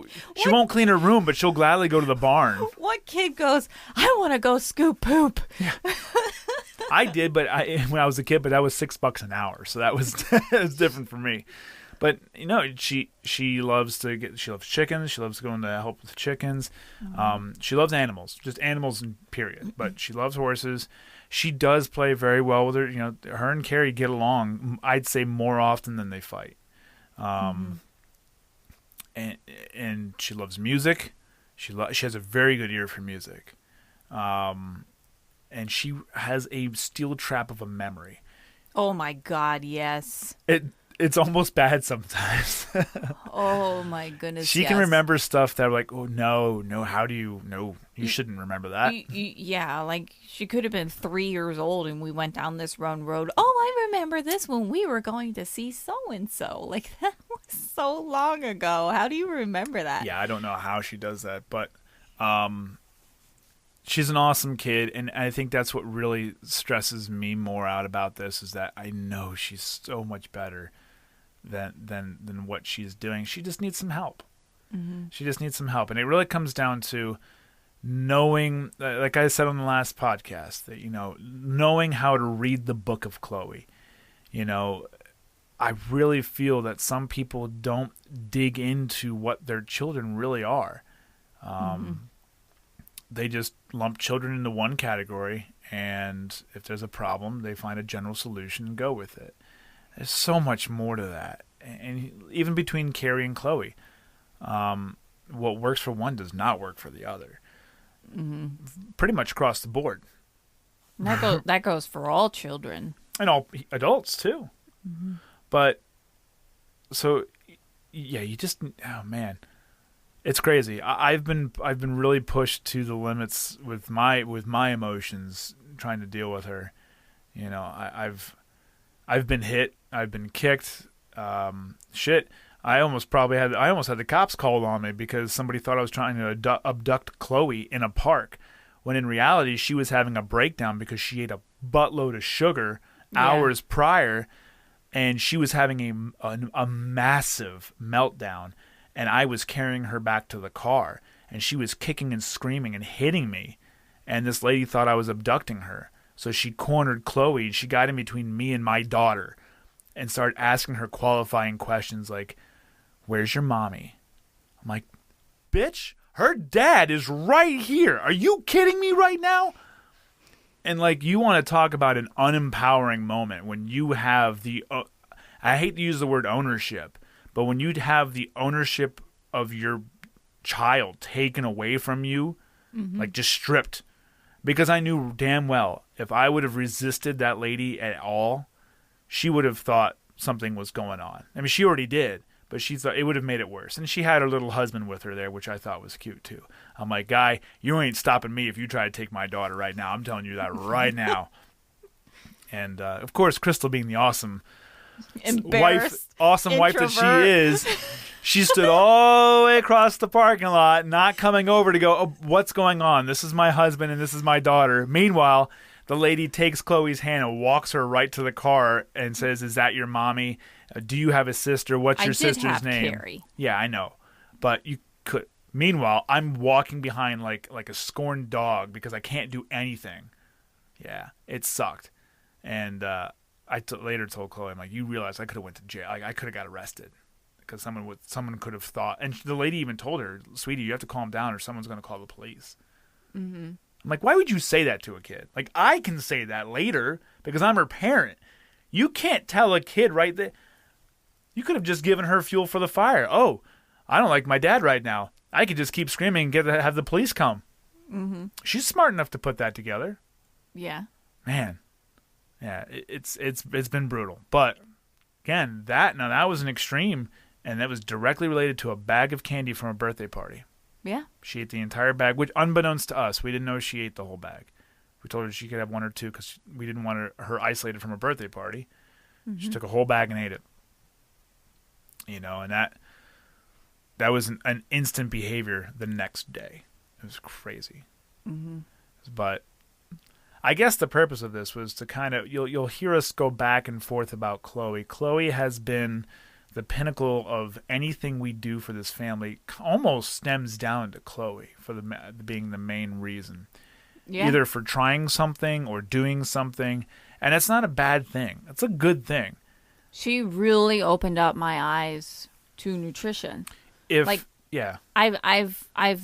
won't clean her room, but she'll gladly go to the barn. What kid goes, I want to go scoop poop? Yeah. I did, but when I was a kid, but that was $6 an hour, so that was different for me. But you know, she loves chickens. She loves going to help with chickens. She loves animals, just animals in period. But she loves horses. She does play very well with her. You know, her and Carrie get along. I'd say more often than they fight. And she loves music. She has a very good ear for music. And she has a steel trap of a memory. Oh my God, yes. It's almost bad sometimes. Oh my goodness. She can remember stuff that are like, oh no, how do you you shouldn't remember that. Yeah, like she could have been 3 years old and we went down this road. Oh, I remember this when we were going to see so and so. Like that was so long ago. How do you remember that? Yeah, I don't know how she does that, but she's an awesome kid, and I think that's what really stresses me more out about this is that I know she's so much better than what she's doing. She just needs some help. She just needs some help, and it really comes down to knowing, like I said on the last podcast, that knowing how to read the book of Chloe. I really feel that some people don't dig into what their children really are. They just lump children into one category, and if there's a problem, they find a general solution and go with it. There's so much more to that. And even between Carrie and Chloe, what works for one does not work for the other. Pretty much across the board. That goes for all children. And all adults, too. But, so, yeah, oh, man. It's crazy. I've been really pushed to the limits with my emotions, trying to deal with her. I've been hit. I've been kicked. Shit. I almost had the cops called on me because somebody thought I was trying to abduct Chloe in a park, when in reality she was having a breakdown because she ate a buttload of sugar hours prior, and she was having a massive meltdown. And I was carrying her back to the car, and she was kicking and screaming and hitting me. And this lady thought I was abducting her. So she cornered Chloe. She got in between me and my daughter and started asking her qualifying questions like, where's your mommy? I'm like, bitch, her dad is right here. Are you kidding me right now? And like, you want to talk about an unempowering moment when you have I hate to use the word ownership, but when you have the ownership of your child taken away from you like just stripped. Because I knew damn well if I would have resisted that lady at all, she would have thought something was going on. I mean, she already did, but she thought it would have made it worse. And she had her little husband with her there, which I thought was cute too. I'm like, guy, you ain't stopping me if you try to take my daughter right now. I'm telling you that right now. And of course, Crystal, being the awesome wife that she is, she stood all the way across the parking lot, not coming over to go, oh, what's going on? This is my husband and this is my daughter. Meanwhile, the lady takes Chloe's hand and walks her right to the car and says, is that your mommy? Do you have a sister? What's your sister's name? Carrie. Yeah, I know. But you could. Meanwhile, I'm walking behind like a scorned dog because I can't do anything. Yeah, it sucked. And I later told Chloe, I'm like, you realize I could have went to jail. I could have got arrested because someone could have thought. And the lady even told her, sweetie, you have to calm down or someone's going to call the police. Mm-hmm. I'm like, why would you say that to a kid? Like, I can say that later because I'm her parent. You can't tell a kid right there. You could have just given her fuel for the fire. Oh, I don't like my dad right now. I could just keep screaming and have the police come. Mm-hmm. She's smart enough to put that together. Yeah. Man. Yeah, it's been brutal. But again, that was an extreme, and that was directly related to a bag of candy from a birthday party. Yeah. She ate the entire bag, which unbeknownst to us, we didn't know she ate the whole bag. We told her she could have one or two because we didn't want her isolated from a birthday party. Mm-hmm. She took a whole bag and ate it. You know, and that was an instant behavior the next day. It was crazy. Mm-hmm. But I guess the purpose of this was to kind of, you'll hear us go back and forth about Chloe. Chloe has been the pinnacle of anything we do for this family. Almost stems down to Chloe for being the main reason. Yeah. Either for trying something or doing something, and it's not a bad thing. It's a good thing. She really opened up my eyes to nutrition. I've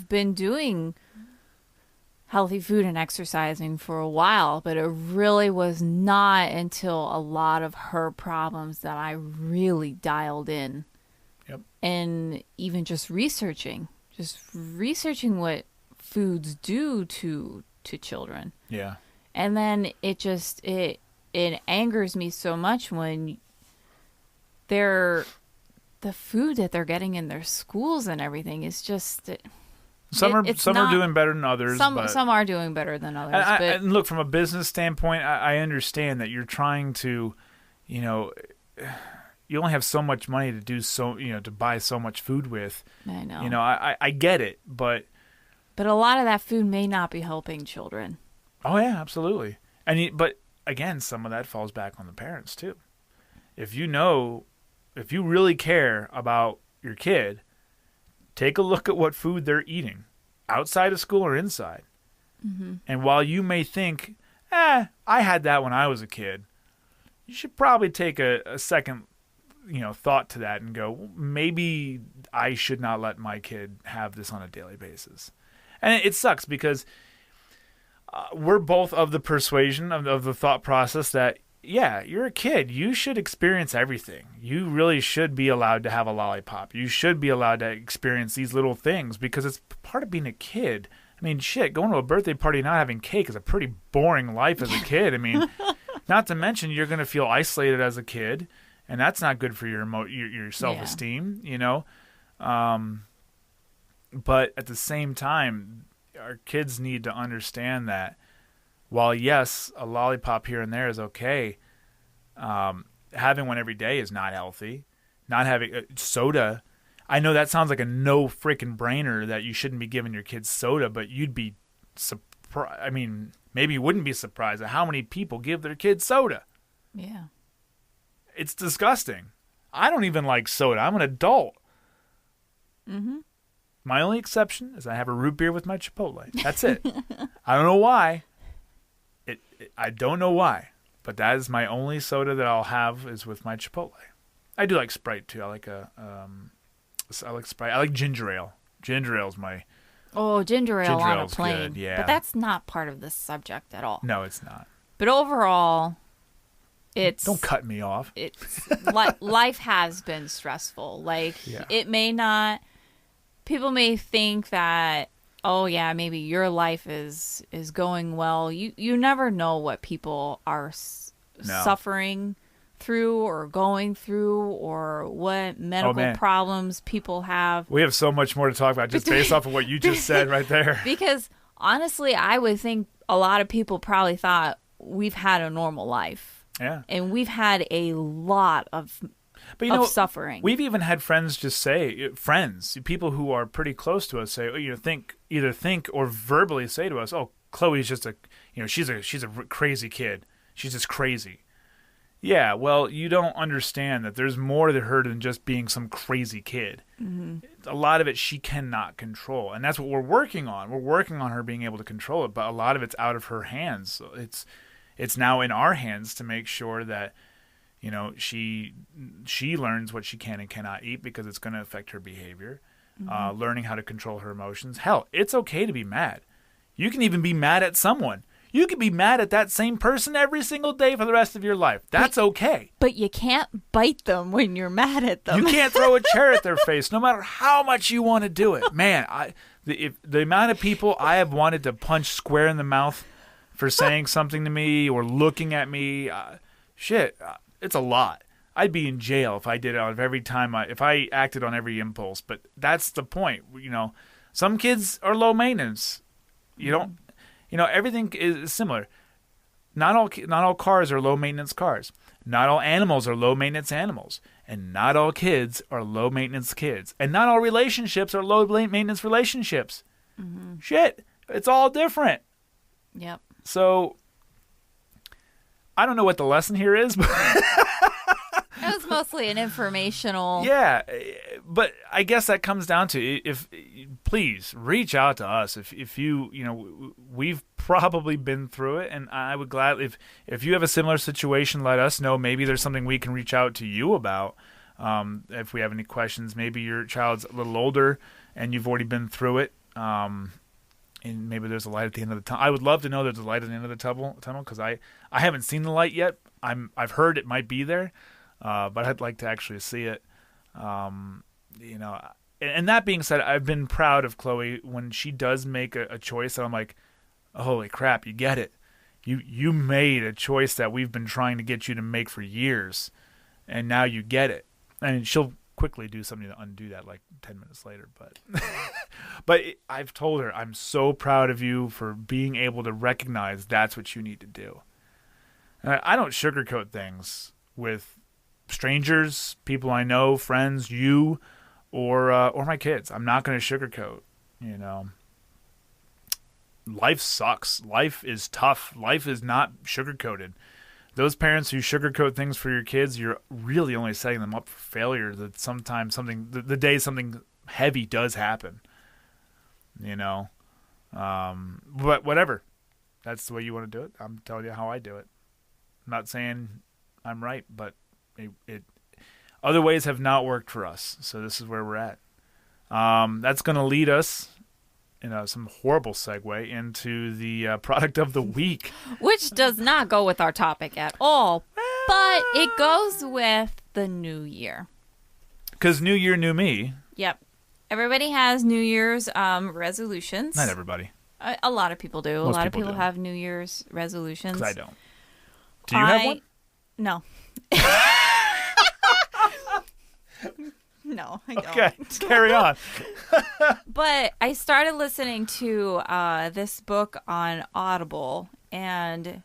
been doing healthy food and exercising for a while, but it really was not until a lot of her problems that I really dialed in. Yep. And even just researching what foods do to children. Yeah. And then it angers me so much when the food that they're getting in their schools and everything is just some are doing better than others. Some are doing better than others. And look, from a business standpoint, I understand that you're trying to, you only have so much money to do to buy so much food with. I know. I get it, but a lot of that food may not be helping children. Oh yeah, absolutely. But again, some of that falls back on the parents too. If you really care about your kid, take a look at what food they're eating, outside of school or inside. Mm-hmm. And while you may think, I had that when I was a kid, you should probably take a second, thought to that and go, maybe I should not let my kid have this on a daily basis. And it sucks because we're both of the persuasion of the thought process that, yeah, you're a kid. You should experience everything. You really should be allowed to have a lollipop. You should be allowed to experience these little things because it's part of being a kid. I mean, shit, going to a birthday party and not having cake is a pretty boring life as a kid. I mean, not to mention you're going to feel isolated as a kid, and that's not good for your self-esteem, But at the same time, our kids need to understand that while, yes, a lollipop here and there is okay, having one every day is not healthy. Not having soda. I know that sounds like a no freaking brainer that you shouldn't be giving your kids soda, but you'd be surprised. I mean, maybe you wouldn't be surprised at how many people give their kids soda. Yeah. It's disgusting. I don't even like soda. I'm an adult. Mm-hmm. My only exception is I have a root beer with my Chipotle. That's it. I don't know why. I don't know why, but that is my only soda that I'll have is with my Chipotle. I do like Sprite too. I like Sprite. I like ginger ale. Ginger ale is my. Oh, ginger ale on a plane. Good, yeah. But that's not part of this subject at all. No, it's not. But overall, don't cut me off. Life has been stressful. It may not. People may think that oh yeah, maybe your life is going well. You never know what people are suffering through or going through, or what medical problems people have. We have so much more to talk about just based off of what you just said right there. Because honestly, I would think a lot of people probably thought we've had a normal life. Yeah. And we've had a lot of suffering. We've even had friends just say, people who are pretty close to us say, either think or verbally say to us, "Oh, Chloe's just she's a crazy kid. She's just crazy." Yeah, well, you don't understand that there's more to her than just being some crazy kid. Mm-hmm. A lot of it she cannot control, and that's what we're working on. We're working on her being able to control it, but a lot of it's out of her hands. So it's now in our hands to make sure that she learns what she can and cannot eat, because it's going to affect her behavior. Mm-hmm. Learning how to control her emotions. Hell, it's okay to be mad. You can even be mad at someone. You can be mad at that same person every single day for the rest of your life. That's okay. But you can't bite them when you're mad at them. You can't throw a chair at their face, no matter how much you want to do it. Man, the amount of people I have wanted to punch square in the mouth for saying something to me or looking at me, it's a lot. I'd be in jail if I did it out of every time if I acted on every impulse. But that's the point. Some kids are low maintenance. Everything is similar. Not all cars are low maintenance cars. Not all animals are low maintenance animals. And not all kids are low maintenance kids. And not all relationships are low maintenance relationships. Mm-hmm. Shit. It's all different. Yep. So I don't know what the lesson here is, but it was mostly an informational. Yeah, but I guess that comes down to please reach out to us if we've probably been through it, and I would gladly if you have a similar situation, let us know. Maybe there's something we can reach out to you about. If we have any questions, maybe your child's a little older and you've already been through it. And maybe there's a light at the end of the tunnel. I would love to know there's a light at the end of the tunnel because I haven't seen the light yet. I've heard it might be there, but I'd like to actually see it. And that being said, I've been proud of Chloe when she does make a choice that I'm like, holy crap, you get it. You made a choice that we've been trying to get you to make for years, and now you get it. And she'll quickly do something to undo that like 10 minutes later, but I've told her I'm so proud of you for being able to recognize that's what you need to do. I don't sugarcoat things with strangers, people I know, friends, you, or my kids. I'm not going to sugarcoat. Life sucks. Life is tough. Life is not sugarcoated. Those parents who sugarcoat things for your kids, you're really only setting them up for failure. That sometimes the day something heavy does happen, But whatever, that's the way you want to do it. I'm telling you how I do it. I'm not saying I'm right, but it other ways have not worked for us. So this is where we're at. That's going to lead us in some horrible segue into the product of the week. Which does not go with our topic at all, but it goes with the new year. Because new year, new me. Yep. Everybody has New Year's resolutions. Not everybody. A lot of people do. Most a lot of people do. Have New Year's resolutions. Because I don't. Do you have one? No. No, I don't. Okay, carry on. But I started listening to this book on Audible, and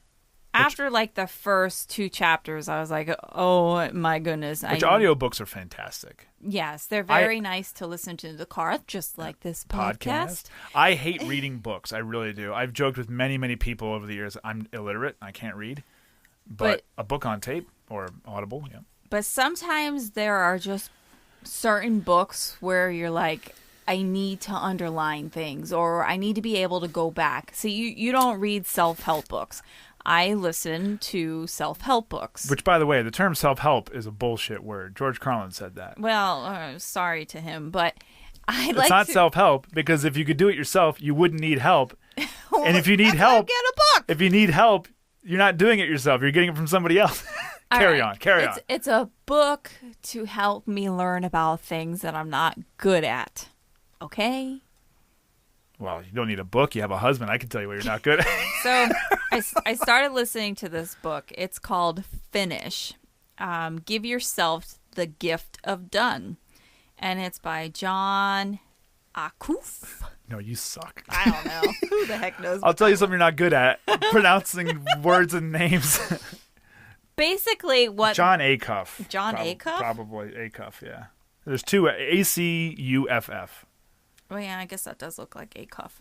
after like the first 2 chapters, I was like, oh my goodness. Which audiobooks are fantastic. Yes, they're very nice to listen to in the car, just like this podcast. I hate reading books. I really do. I've joked with many, many people over the years. I'm illiterate. I can't read. But a book on tape or Audible, yeah. But sometimes there are just certain books where you're like, I need to underline things, or I need to be able to go back. So you don't read self-help books. I listen to self-help books. Which, by the way, the term self-help is a bullshit word. George Carlin said that. Well, sorry to him, but it's not self-help, because if you could do it yourself, you wouldn't need help. Well, and if you need help, get a book. If you need help, you're not doing it yourself. You're getting it from somebody else. Carry on. It's a book to help me learn about things that I'm not good at. Okay? Well, you don't need a book. You have a husband. I can tell you what you're not good at. So I started listening to this book. It's called Finish. Give Yourself the Gift of Done. And it's by John Acuff. No, you suck. I don't know. Who the heck knows? I'll tell you something you're not good at. Pronouncing words and names. Basically, what... John Acuff. John Acuff? Probably Acuff, yeah. There's two, Acuff. Oh, yeah, I guess that does look like Acuff.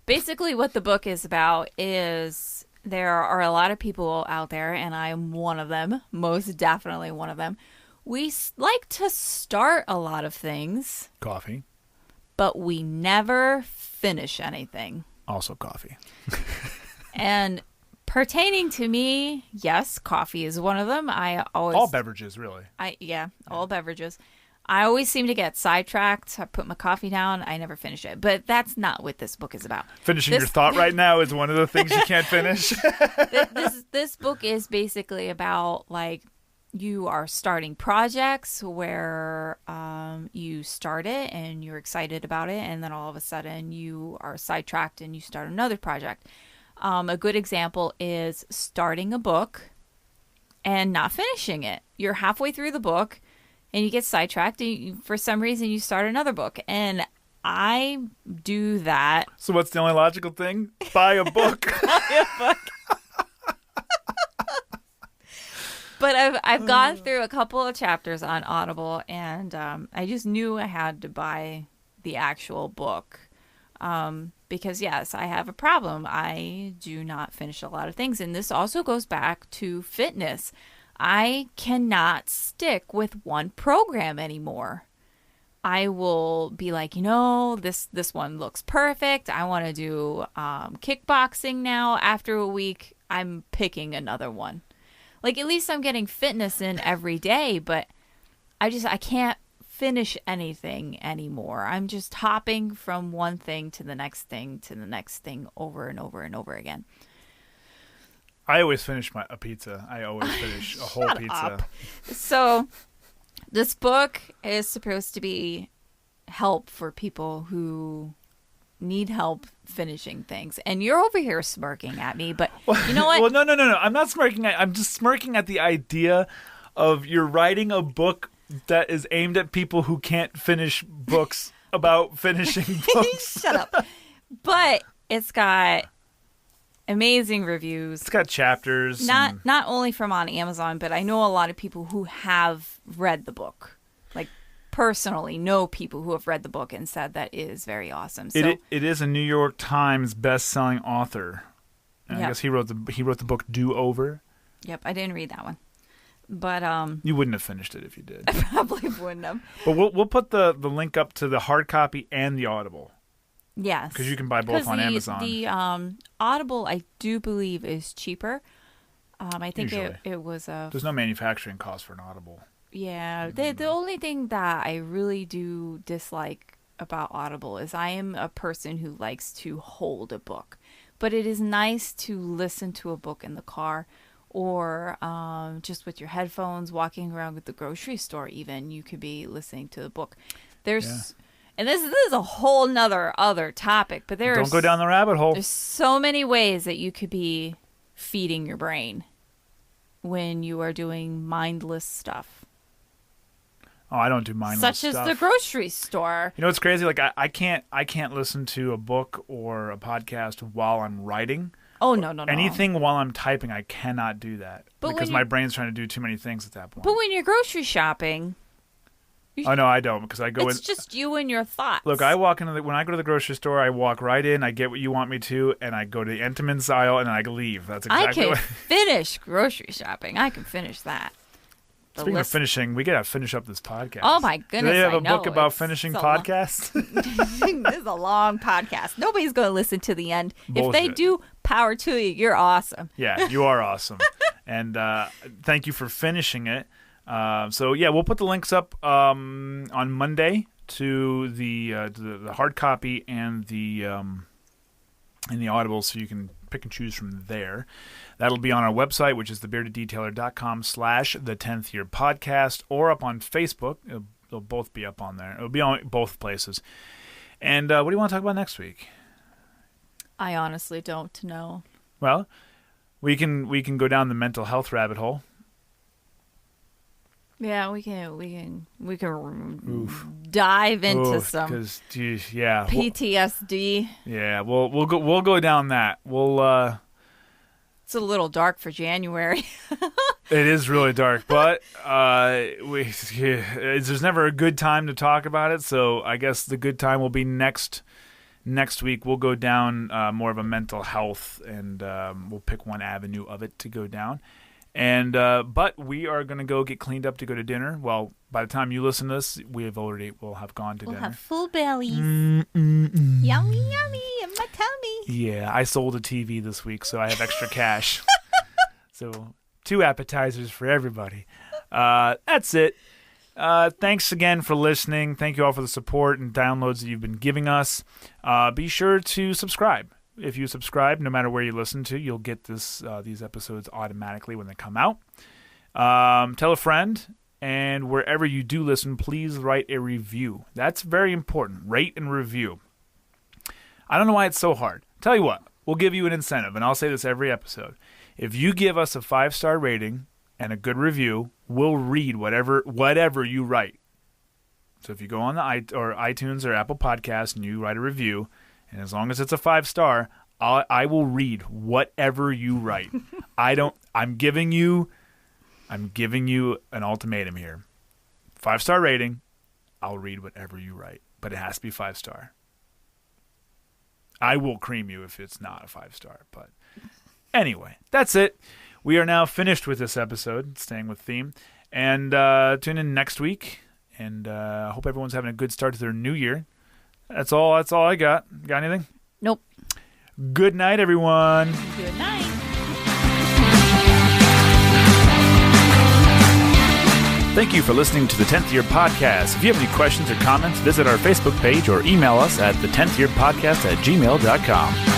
Basically, what the book is about is there are a lot of people out there, and I'm one of them, most definitely one of them. We like to start a lot of things. Coffee. But we never finish anything. Also coffee. And pertaining to me, yes, coffee is one of them. All beverages, really. All beverages. I always seem to get sidetracked. I put my coffee down. I never finish it. But that's not what this book is about. Finishing your thought right now is one of the things you can't finish. This book is basically about, like, you are starting projects where you start it and you're excited about it, and then all of a sudden you are sidetracked and you start another project. A good example is starting a book and not finishing it. You're halfway through the book and you get sidetracked and for some reason you start another book. And I do that. So what's the only logical thing? Buy a book. Buy a book. But I've gone through a couple of chapters on Audible, and I just knew I had to buy the actual book. Because, yes, I have a problem. I do not finish a lot of things. And this also goes back to fitness. I cannot stick with one program anymore. I will be like, this one looks perfect. I want to do kickboxing now. After a week, I'm picking another one. Like, at least I'm getting fitness in every day, but I can't finish anything anymore. I'm just hopping from one thing to the next thing to the next thing over and over and over again. I always finish a pizza. I always finish a whole pizza. Up. So this book is supposed to be help for people who need help finishing things. And you're over here smirking at me, but you know what? Well, no. I'm not smirking. I'm just smirking at the idea of you're writing a book that is aimed at people who can't finish books about finishing books. Shut up. But it's got amazing reviews. It's got chapters. Not only from on Amazon, but I know a lot of people who have read the book. Like, personally know people who have read the book and said that it is very awesome. So it is a New York Times best-selling author. And I guess he wrote the book Do Over. Yep, I didn't read that one. But you wouldn't have finished it if you did. I probably wouldn't have. But we'll put the link up to the hard copy and the Audible. Yes. Because you can buy both on Amazon. The Audible, I do believe, is cheaper. I think it was there's no manufacturing cost for an Audible. Yeah. The only thing that I really do dislike about Audible is I am a person who likes to hold a book. But it is nice to listen to a book in the car or just with your headphones, walking around at the grocery store even. You could be listening to the book. And this is a whole nother other topic, but don't go down the rabbit hole. There's so many ways that you could be feeding your brain when you are doing mindless stuff. Oh, I don't do mindless stuff. Such as the grocery store. You know what's crazy? Like I can't listen to a book or a podcast while I'm writing. Oh no. Anything while I'm typing, I cannot do that because my brain's trying to do too many things at that point. But when you're grocery shopping, oh no, I don't because I go. It's just you and your thoughts. Look, I walk into when I go to the grocery store, I walk right in. I get what you want me to, and I go to the Entenmann's aisle, and I leave. That's exactly. I can finish grocery shopping. I can finish that. Speaking of finishing, we gotta finish up this podcast. Oh my goodness! Do they have a book about finishing podcasts? This is a long podcast. Nobody's going to listen to the end. Bullshit. If they do, power to you. You're awesome. Yeah, you are awesome, and thank you for finishing it. So yeah, we'll put the links up on Monday to the hard copy and the Audible, so you can pick and choose from there. That'll be on our website, which is thebeardeddetailer.com/the10th year podcast, or up on Facebook. They'll both be up on there. It'll be on both places. And what do you want to talk about next week? I honestly don't know. Well, we can go down the mental health rabbit hole. Yeah, we can dive into some PTSD. Yeah, we'll go down that. It's a little dark for January. It is really dark, but there's never a good time to talk about it. So I guess the good time will be next week. We'll go down more of a mental health, and we'll pick one avenue of it to go down. And but we are going to go get cleaned up to go to dinner. Well, by the time you listen to this, we'll have gone to dinner. We'll have full bellies. Yummy, yummy in my tummy. Yeah, I sold a TV this week, so I have extra cash. So 2 appetizers for everybody. That's it. Thanks again for listening. Thank you all for the support and downloads that you've been giving us. Be sure to subscribe. If you subscribe, no matter where you listen to, you'll get these episodes automatically when they come out. Tell a friend, and wherever you do listen, please write a review. That's very important. Rate and review. I don't know why it's so hard. Tell you what, we'll give you an incentive, and I'll say this every episode. If you give us a 5-star rating and a good review, we'll read whatever you write. So if you go on the iTunes or Apple Podcasts and you write a review, and as long as it's a 5-star, I will read whatever you write. I'm giving you an ultimatum here. 5-star rating, I'll read whatever you write, but it has to be 5-star. I will cream you if it's not a 5-star, but anyway, that's it. We are now finished with this episode, staying with theme, and tune in next week. And I hope everyone's having a good start to their new year. That's all I got. Got anything? Nope. Good night, everyone. Good night. Thank you for listening to the 10th Year Podcast. If you have any questions or comments, visit our Facebook page or email us at the10thyearpodcast@gmail.com.